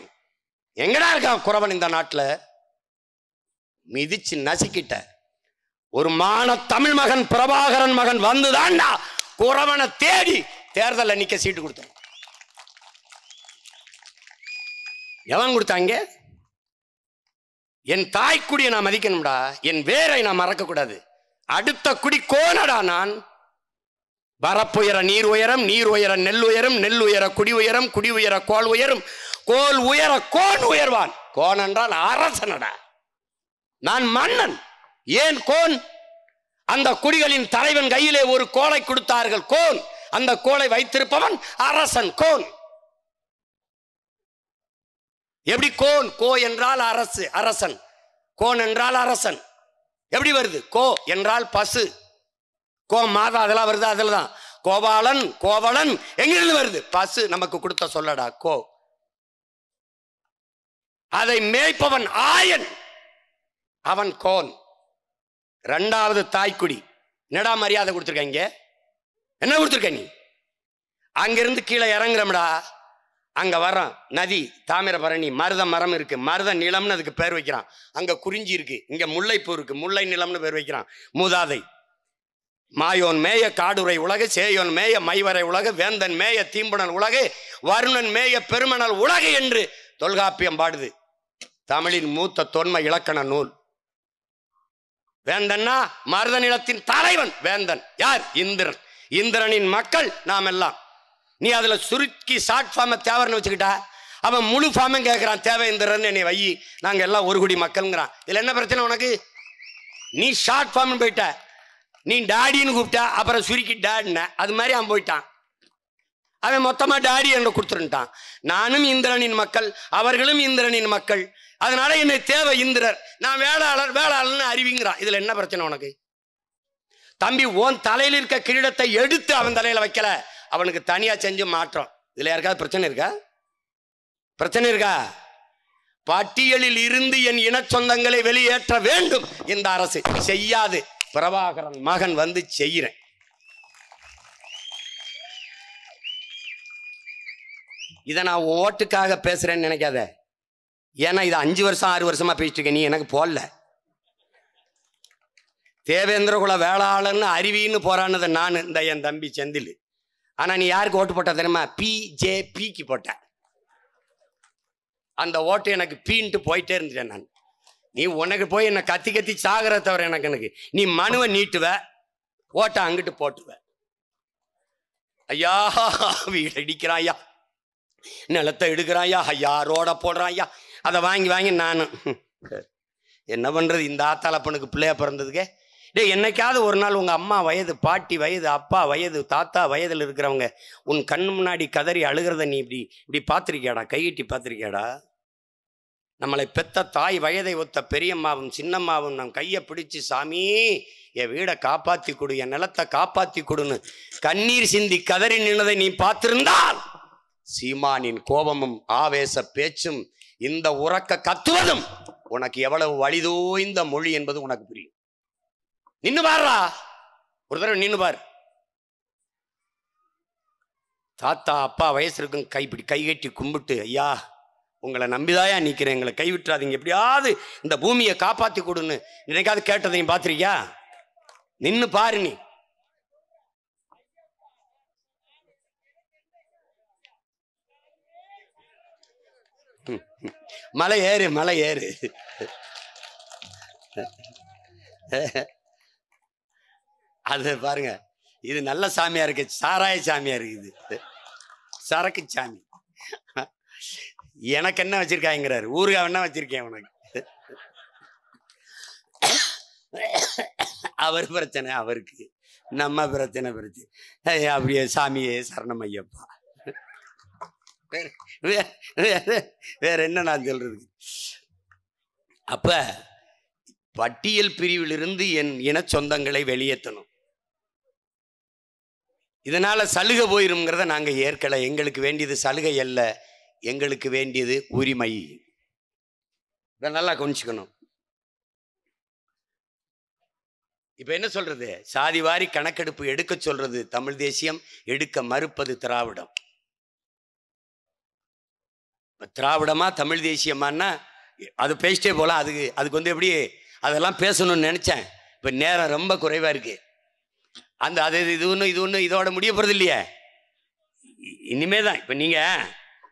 எங்கடா இருக்கான் குறவன் இந்த நாட்டுல? மிதிச்சு நசிக்கிட்ட ஒரு மான தமிழ் மகன் பிரபாகரன் மகன் வந்துதான்டா குறவனை தேடி தேர்தலில் நிக்க சீட்டு கொடுத்தான். எவன் கொடுத்தாங்க? என் தாய்க்குடியை நான் மதிக்கணும்டா, என் வேரை நான் மறக்க கூடாது. அடுத்த குடி கோனடா நான். வரப்புயர நீர் உயரம், நீர் உயர நெல் உயரும், நெல் உயர குடி உயரம், குடி உயர கோல் உயரும், கோல் உயர கோன் உயர்வான். கோன் என்றால் அரசனடா, நான் மன்னன். ஏன் கோன்? அந்த குடிகளின் தலைவன் கையிலே ஒரு கோலை கொடுத்தார்கள், கோன். அந்த கோலை வைத்திருப்பவன் அரசன், கோன். எப்படி கோன்? கோ என்றால் அரசு, அரசன். கோன் என்றால் அரசன். எப்படி வருது? கோ என்றால் பசு, கோ மாதா, அதெல்லாம் வருது. அதில் தான் கோபாலன், கோவலன் எங்கிருந்து வருது? பசு நமக்கு கொடுத்த சொல்லடா கோ. அதை மேய்ப்பவன் ஆயன், அவன் கோன். இரண்டாவது தாய்க்குடி. என்னடா மரியாதை கொடுத்துருக்க? என்ன கொடுத்துருக்க நீ? அங்கிருந்து கீழே இறங்குறோம்டா, அங்க வர்றான் நதி, தாமிரபரணி, மருத மரம் இருக்கு, மருத நிலம்னு அதுக்கு பேர் வைக்கிறான். அங்க குறிஞ்சி இருக்கு, இங்க முல்லைப்பூ இருக்கு, முல்லை நிலம்னு பேர் வைக்கிறான். மூதாதை மாயோன் மேய காடுரை உலகு, சேயோன் மேய மைவரை உலகு, வேந்தன் மேய தீம்புணல் உலகு, வருணன் மேய பெருமணல் உலகு என்று தொல்காப்பியம் பாடுது. தமிழின் மூத்த தொன்மை இலக்கண நூல். வேந்தன்னா மருத நிலத்தின் தலைவன் வேந்தன். யார்? இந்திரன். இந்திரனின் மக்கள் நாம் எல்லாம். நீ அதுல சுருக்கி ஷார்ட் ஃபார்மை தேவர்னு வச்சுக்கிட்டா, அவன் முழு ஃபார்மும் கேட்கிறான், தேவை இந்திரன் என்னை வை, நாங்க எல்லாம் ஒரு குடி மக்கள்ங்கிறான். இதுல என்ன பிரச்சனை உனக்கு? நீ ஷார்ட் ஃபார்ம் போயிட்ட, நீ டாடின்னு கூப்பிட்டா, அப்புறம் சுருக்கி டாடின, அது மாதிரி அவன் போயிட்டான். அவன் மொத்தமா டாடி என்று கொடுத்துருட்டான். நானும் இந்திரனின் மக்கள், அவர்களும் இந்திரனின் மக்கள், அதனால என்னை தேவை இந்திரர், நான் வேளாளர், வேளாளர்னு அறிவிங்கிறான். இதுல என்ன பிரச்சனை உனக்கு? தம்பி, உன் தலையில் இருக்க கிரீடத்தை எடுத்து அவன் தலையில வைக்கல, அவனுக்கு தனியா செஞ்சு மாற்றம். இதுல யாருக்காவது பிரச்சனை இருக்கா? பிரச்சனை இருக்கா? பட்டியலில் இருந்து என் இன சொந்தங்களை வெளியேற்ற வேண்டும் இந்த அரசு. செய்யாது. பிரபாகரன் மகன் வந்து செய்கிறேன். இதை நான் ஓட்டுக்காக பேசுறேன்னு நினைக்காத. ஏன்னா இது 5 வருஷம் 6 வருஷமா பேசிட்டு இருக்க, நீ எனக்கு போடல. தேவேந்திர குல வேளாளர்னு அறிவின்னு போறானது நான், இந்த என் தம்பி செந்தில். ஆனா நீ யாருக்கு ஓட்டு போட்ட தெரியுமா? பிஜேபிக்கு போட்ட. அந்த ஓட்டு எனக்கு பீன்ட்டு போயிட்டே இருந்துட்டேன் நான். நீ உனக்கு போய் என்ன கத்தி கத்தி சாகிற தவிர எனக்கு நீ மனுவை நீட்டுவ, ஓட்ட அங்கிட்டு போட்டுவ. ஐயா வீடு அடிக்கிறான், ஐயா நிலத்தை எடுக்கிறான், ஐயா ஐயா ரோட போடுறான், ஐயா அதை வாங்கி வாங்கி நானும் என்ன பண்றது? இந்த ஆத்தாளப்பனுக்கு பிள்ளையா பிறந்ததுக்கே. டே, என்னைக்காவது ஒரு நாள் உங்க அம்மா வயது, பாட்டி வயது, அப்பா வயது, தாத்தா வயதில் இருக்கிறவங்க உன் கண்ணு முன்னாடி கதறி அழுகிறத நீ இப்படி இப்படி பார்த்துருக்கியாடா? கையிட்டி பார்த்துருக்கியாடா? நம்மளை பெத்த தாய் வயதை ஒத்த பெரியம்மாவும் சின்னம்மாவும் நம் கையை பிடிச்சு, சாமி என் வீடை காப்பாத்தி கொடு, என் நிலத்தை காப்பாத்தி கொடுன்னு கண்ணீர் சிந்தி கதறி நின்றதை நீ பார்த்திருந்தால், சீமானின் கோபமும் ஆவேச பேச்சும் இந்த உறக்க கத்துவதும் உனக்கு எவ்வளவு வலிதோய்ந்த மொழி என்பது உனக்கு புரியும். நின்னு பாருடா, ஒரு தடவை நின்னு பாரு. தாத்தா அப்பா வயசு இருக்கும், கை கட்டி கும்பிட்டு, ஐயா உங்களை நம்பிதாயா நிற்கிறேன், எங்களை கைவிட்டுறாதீங்க, எப்படியாவது இந்த பூமியை காப்பாத்தி கொடுன்னு நினைக்காது கேட்டதையும் பார்த்திருக்கியா? நின்னு பாரு. நீ மலை ஏறு, மலை ஏறு. அது பாருங்க, இது நல்ல சாமியா இருக்கு, சாராய சாமியா இருக்குது, சரக்கு சாமி. எனக்கு என்ன வச்சிருக்காங்கிறாரு, ஊருக்கு என்ன வச்சிருக்கேன் உனக்கு? அவர் பிரச்சனை அவருக்கு, நம்ம பிரச்சனை பிரச்சனை. அப்படியே சாமியே சரணம் ஐயப்பா. வேற என்ன நான் சொல்றது? அப்ப பட்டியல் பிரிவிலிருந்து என் இன சொந்தங்களை வெளியேற்றணும். இதனால சலுகை போயிருங்கிறத நாங்க ஏற்கல. எங்களுக்கு வேண்டியது சலுகை அல்ல, எங்களுக்கு வேண்டியது உரிமை. இதை நல்லா கவனிச்சுக்கணும். இப்ப என்ன சொல்றது? சாதிவாரி கணக்கெடுப்பு எடுக்க சொல்றது தமிழ் தேசியம், எடுக்க மறுப்பது திராவிடம். திராவிடமா தமிழ் தேசியமானா அது பேசிட்டே போலாம். அதுக்கு எப்படி அதெல்லாம் பேசணும்னு நினைச்சேன். இப்ப நேரம் ரொம்ப குறைவா இருக்கு. அது இது ஒன்று இதோட முடிய போறது இல்லையே. இனிமேதான். இப்ப நீங்க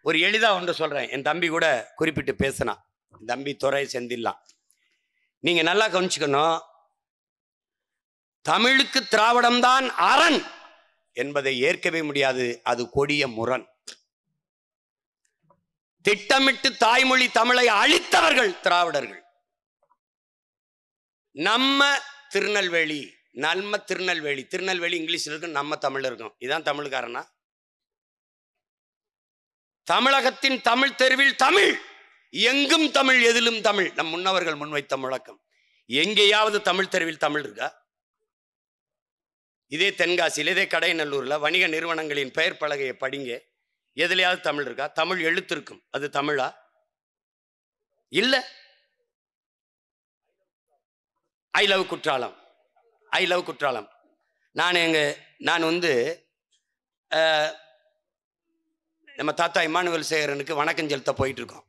ஒரு எளிதா ஒன்று சொல்றேன். என் தம்பி கூட குறிப்பிட்டு பேசினா, என் தம்பி துறை செந்தில்லாம். நீங்க நல்லா கவனிச்சுக்கணும். தமிழுக்கு திராவிடம் தான் அரண் என்பதை ஏற்கவே முடியாது. அது கொடிய முரண். திட்டமிட்டு தாய்மொழி தமிழை அழித்தவர்கள் திராவிடர்கள். நம்ம திருநெல்வேலி இங்கிலீஷ்ல இருக்கும், நம்ம தமிழ் இருக்கும். இதுதான் தமிழ்காரனா? தமிழகத்தின் தமிழ் தெருவில் தமிழ், எங்கும் தமிழ், எதிலும் தமிழ். நம் முன்னவர்கள் முன்வைத்த முழக்கம். எங்கேயாவது தமிழ் தெருவில் தமிழ் இருக்கா? இதே தென்காசியில், இதே கடைநல்லூர்ல வணிக நிறுவனங்களின் பெயர் பலகையை படிங்க. எதுலையாவது தமிழ் இருக்கா? தமிழ் எழுத்து இருக்கும். அது தமிழா? இல்ல. I love Courtallam. நான் நம்ம தாத்தா இமானுவேல் சேகரனுக்கு வணக்கம் செலுத்த போயிட்டு இருக்கோம்.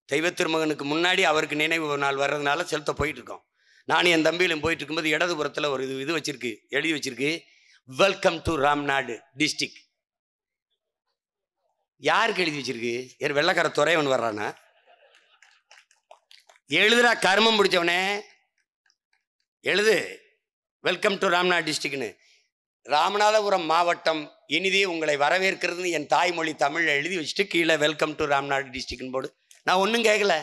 தெய்வ திருமகனுக்கு முன்னாடி அவருக்கு நினைவு நாள் வர்றதுனால செலுத்த போயிட்டு இருக்கோம். நானும் என் தம்பியிலும் போயிட்டு இருக்கும்போது இடதுபுறத்தில் ஒரு இது வச்சிருக்கு, எழுதி வச்சிருக்கு, வெல்கம் டு ராம்நாடு டிஸ்ட்ரிக்ட். யாருக்கு எழுதி வச்சிருக்கு? யார் வெள்ளக்கார துறையவன் வர்றானா? எழுதுறா கர்மம் பிடிச்சவனே, எழுது வெல்கம் டு ராம்நாடு டிஸ்ட்ரிக்ட்னு. ராமநாதபுரம் மாவட்டம் இனிதே உங்களை வரவேற்கிறது என் தாய்மொழி தமிழ் எழுதி வச்சுட்டு கீழே வெல்கம் டு ராம்நாடு டிஸ்ட்ரிக்ட்னு போடு. நான் ஒன்றும் கேட்கல.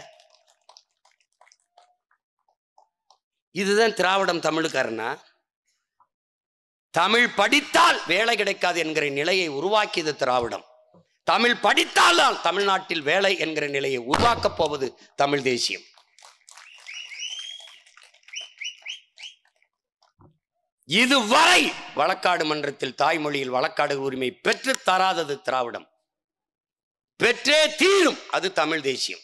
இதுதான் திராவிடம் தமிழுக்காரனா? தமிழ் படித்தால் வேலை கிடைக்காது என்கிற நிலையை உருவாக்கியது திராவிடம். தமிழ் படித்தால் தமிழ்நாட்டில் வேலை என்கிற நிலையை உருவாக்கப் போவது தமிழ் தேசியம். இதுவரை வழக்காடு மன்றத்தில் தாய்மொழியில் வழக்காடு உரிமை பெற்று தராதது திராவிடம். பெற்றே தீரும், அது தமிழ் தேசியம்.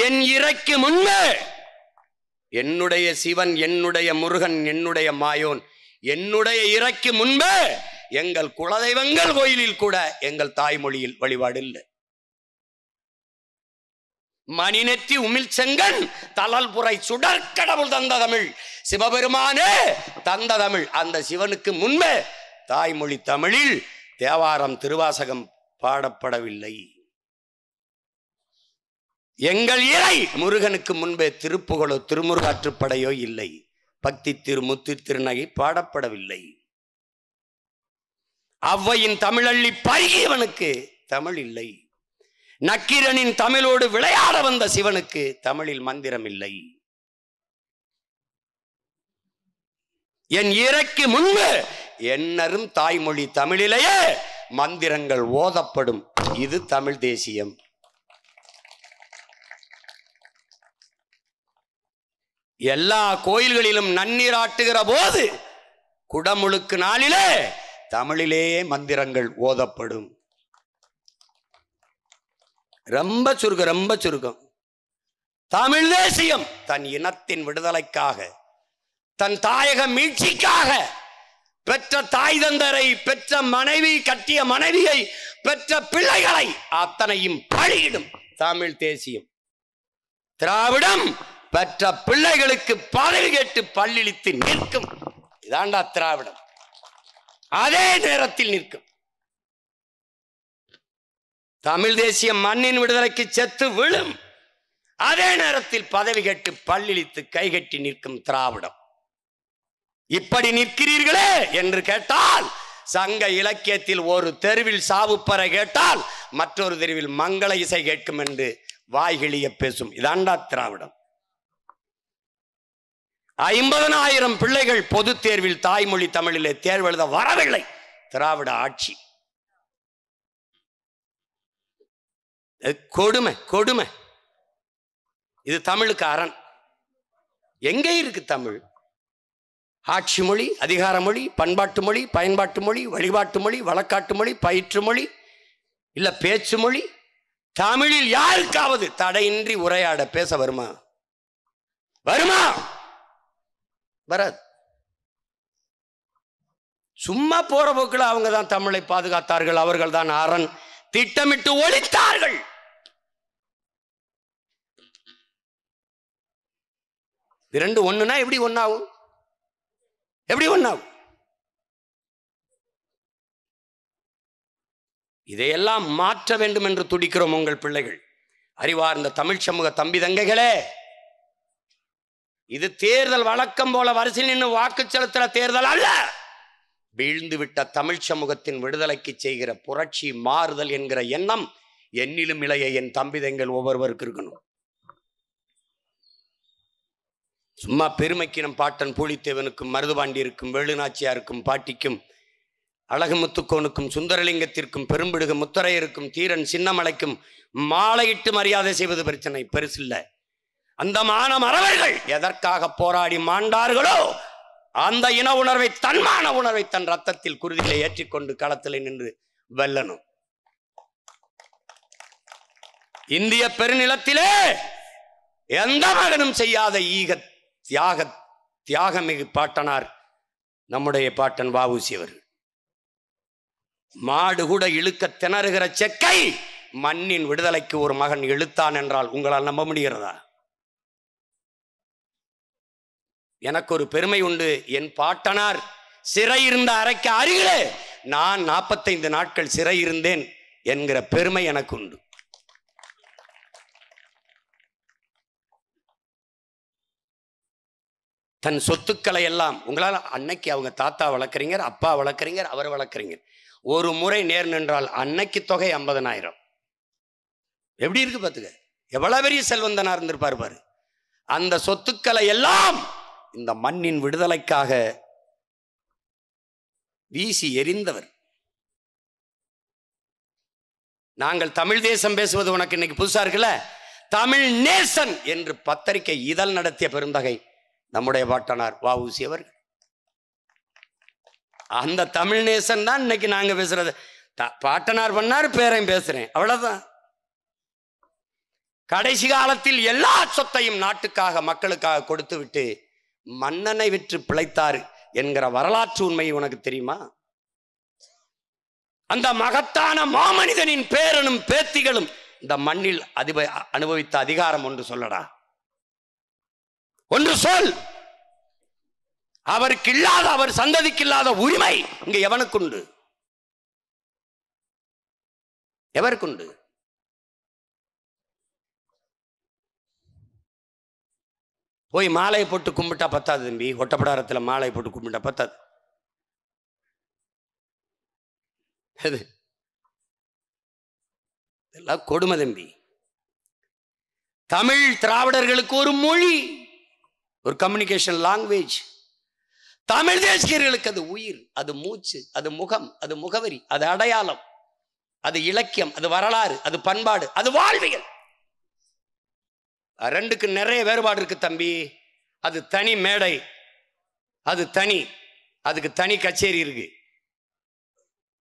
என் இறைக்கு முன்பே என்னுடைய சிவன், என்னுடைய முருகன், என்னுடைய மாயோன், என்னுடைய இறைக்கு முன்பே எங்கள் குலதெய்வங்கள் கோயிலில் கூட எங்கள் தாய்மொழியில் வழிபாடு இல்லை. மணிநெற்றி உமிழ் செங்கன் தலல் புரை சுடற்கடவுள் தந்த தமிழ், சிவபெருமானே தந்த தமிழ். அந்த சிவனுக்கு முன்பே தாய்மொழி தமிழில் தேவாரம், திருவாசகம் பாடப்படவில்லை. எங்கள் இறை முருகனுக்கு முன்பே திருப்புகழோ திருமுருகாற்றுப்படையோ இல்லை. பக்தி திருமுத்து திருநகை பாடப்படவில்லை. ஔவையின் தமிழள்ளி பருகியவனுக்கு தமிழ் இல்லை. நக்கீரனின் தமிழோடு விளையாட வந்த சிவனுக்கு தமிழில் மந்திரம் இல்லை. என் இறைக்கு முன்பு என்னரும் தாய்மொழி தமிழிலேயே மந்திரங்கள் ஓதப்படும். இது தமிழ் தேசியம். எல்லா கோயில்களிலும் நன்னீராட்டுகிற போது குடமுழுக்கு நாளிலே தமிழிலேயே மந்திரங்கள் ஓதப்படும். ரொம்ப சுருக்கம். தமிழ் தேசியம் தன் இனத்தின் விடுதலைக்காக, தன் தாயக மீட்சிக்காக பெற்ற தாய் தந்தரை, பெற்ற மனைவி, கட்டிய மனைவியை, பெற்ற பிள்ளைகளை அத்தனையும் பழியிடும் தமிழ் தேசியம். திராவிடம் பெற்ற பிள்ளைகளுக்கு பதவி கேட்டு பல்லிழித்து நிற்கும். இதாண்டா திராவிடம். அதே நேரத்தில் நிற்கும். தமிழ் தேசியம் மண்ணின் விடுதலைக்கு செத்து விழும். அதே நேரத்தில் பதவி கேட்டு பல்லிழித்து கைகட்டி நிற்கும் திராவிடம். இப்படி நிற்கிறீர்களே என்று கேட்டால், சங்க இலக்கியத்தில் ஒரு தெருவில் சாவுப்பறை கேட்டால் மற்றொரு தெருவில் மங்கள இசை கேட்கும் என்று வாய்கிழிய பேசும். இதாண்டா திராவிடம். 50,000 பிள்ளைகள் பொது தேர்வில் தாய்மொழி தமிழிலே தேர்வு எழுத வரவில்லை. திராவிட ஆட்சி. கொடுமை. இது தமிழுக்கு அரண். எங்கே இருக்கு தமிழ்? ஆட்சி மொழி, அதிகார மொழி, பண்பாட்டு மொழி, பயன்பாட்டு மொழி, வழிபாட்டு மொழி, வழக்காட்டு மொழி, பயிற்று மொழி, இல்ல பேச்சு மொழி. தமிழில் யாருக்காவது தடையின்றி உரையாட பேச வருமா? வருமா? வராது. சும்மா போற போக்கில் அவங்க தான் தமிழை பாதுகாத்தார்கள், அவர்கள் தான் அரண், திட்டமிட்டு ஒழித்தார்கள். இரண்டு ஒண்ணுனா எப்படி ஒன்னாகும்? எப்படி ஒன்னாகும்? இதையெல்லாம் மாற்ற வேண்டும் என்று துடிக்கிறோம் உங்கள் பிள்ளைகள். அறிவார்ந்த தமிழ் சமூக தம்பி தங்கைகளே, இது தேர்தல் வழக்கம் போல வரிசையில் நின்று வாக்கு செலுத்துற தேர்தல் அல்ல. வீழ்ந்து விட்ட தமிழ் சமூகத்தின் விடுதலைக்கு செய்கிற புரட்சி மாறுதல் என்கிற எண்ணம் என்னிலும் இளைய என் தம்பி தங்கள் ஒவ்வொருவருக்கு இருக்கணும். சும்மா பெருமைக்கு நம் பாட்டன் பூலித்தேவனுக்கும் மருதுபாண்டியருக்கும் வேலுநாச்சியாருக்கும் பாட்டிக்கும் அழகுமுத்துக்கோனுக்கும் சுந்தரலிங்கத்திற்கும் பெரும்பிடுக முத்தரையருக்கும் தீரன் சின்னமலைக்கும் மாலையிட்டு மரியாதை செய்வது பிரச்சனை பெருசில்ல. அந்த மான மறவர்கள் எதற்காக போராடி மாண்டார்களோ அந்த இன உணர்வை, தன்மான உணர்வை தன் ரத்தத்தில் குருதிகளை ஏற்றிக்கொண்டு களத்தில் நின்று வெல்லணும். இந்திய பெருநிலத்திலே எந்த மகனும் செய்யாத தியாகமிகு பாட்டனார் நம்முடைய பாட்டன் வ.உ.சி. அவர்கள். மாடு கூட இழுக்க திணறுகிற செக்கை மண்ணின் விடுதலைக்கு ஒரு மகன் இழுத்தான் என்றால் உங்களால் நம்ப முடிகிறதா? எனக்கு ஒரு பெருமை உண்டு. என் பாட்டனார் சிறை இருந்த அறைக்கு அருகிலே நான் 45 நாட்கள் சிறை இருந்தேன் என்கிற பெருமை எனக்கு உண்டு. தன் சொத்துக்களை எல்லாம் உங்களால் அன்னைக்கு அவங்க தாத்தா வளர்க்குறீங்க, அப்பா வளர்க்குறீங்க, அவர் வளர்க்குறீங்க. ஒரு முறை நேர் நின்றால் அன்னைக்கு தொகை 50,000. எப்படி இருக்கு பார்த்துக்க. எவ்வளவு பெரிய செல்வந்தனா இருந்திருப்பாரு பாரு. அந்த சொத்துக்களை எல்லாம் இந்த மண்ணின் விடுதலைக்காக வீசி எறிந்தவர். நாங்கள் தமிழ் தேசம் பேசுவது உனக்கு இன்னைக்கு புதுசா இருக்குல்ல. தமிழ் நேசன் என்று பத்திரிகை இதழ் நடத்திய பெருந்தகை நம்முடைய பாட்டனார் வ.உ.சி. அவர்கள். அந்த தமிழ் நேசன் தான் இன்னைக்கு நாங்க பேசுறது. பாட்டனார் பண்ணார், பேரையும் பேசுறேன், அவ்வளவுதான். கடைசி காலத்தில் எல்லா சொத்தையும் நாட்டுக்காக மக்களுக்காக கொடுத்து விட்டு மன்னனை விற்று பிழைத்தார் என்கிற வரலாற்று உண்மை உனக்கு தெரியுமா? அந்த மகத்தான மாமனிதனின் பேரனும் பேத்திகளும் இந்த மண்ணில் அனுபவித்த அதிகாரம் ஒன்று சொல்லடா, ஒன்று சொல். அவருக்கு இல்லாத, அவர் சந்ததிக்கு இல்லாத உரிமை இங்க எவனுக்குண்டு? எவருக்குண்டு? போய் மாலையை போட்டு கும்பிட்டா பத்தாது தம்பி. ஒட்டப்படாரத்தில் மாலையை போட்டு கும்பிட்டா பத்தாது. இதெல்லாம் கொடுமை தம்பி. தமிழ் திராவிடர்களுக்கு ஒரு மொழி, ஒரு கம்யூனிகேஷன் லாங்குவேஜ். தமிழ் தேசியர்களுக்கு அது உயிர், அது மூச்சு, அது முகம், அது முகவரி, அது அடையாளம், அது இலக்கியம், அது வரலாறு, அது பண்பாடு, அது வாழ்வியல். ரெண்டுக்கு நிறைய வேறுபாடு இருக்கு தம்பி. அது தனி மேடை, அது தனி, அதுக்கு தனி கச்சேரி இருக்கு.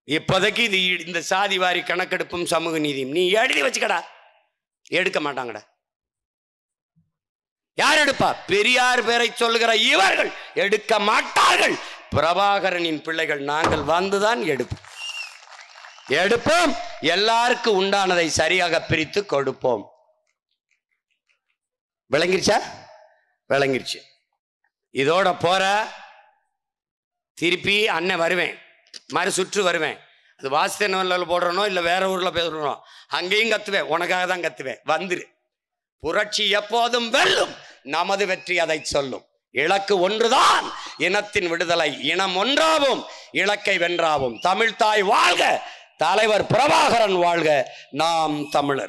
இப்போதைக்கு இது இந்த சாதி வாரி கணக்கெடுப்பும் சமூக நீதியும் நீ எழுதி வச்சுக்கடா. எடுக்க மாட்டாங்கடா. யார் எடுப்பா? பெரியார் பேரை சொல்லுகிற இவர்கள் எடுக்க மாட்டார்கள். பிரபாகரனின் பிள்ளைகள் நாங்கள் வந்துதான் எடுப்போம். எல்லாருக்கும் உண்டானதை சரியாக பிரித்து கொடுப்போம். விளங்கிருச்சா? விளங்கிருச்சு. இதோட போற திருப்பி அண்ணன் வருவேன், மறு சுற்று வருவேன். அது வாசித்தனூரில் போடுறனோ இல்லை வேற ஊரில் பேசுறனோ அங்கேயும் கத்துவேன். உனக்காக தான் கத்துவேன். வந்துரு. புரட்சி எப்போதும் வெல்லும். நமது வெற்றி அதை சொல்லும். இலக்கு ஒன்றுதான், இனத்தின் விடுதலை. இனம் ஒன்றாவும் இலக்கை வென்றாவும். தமிழ்தாய் வாழ்க, தலைவர் பிரபாகரன் வாழ்க. நாம் தமிழர்.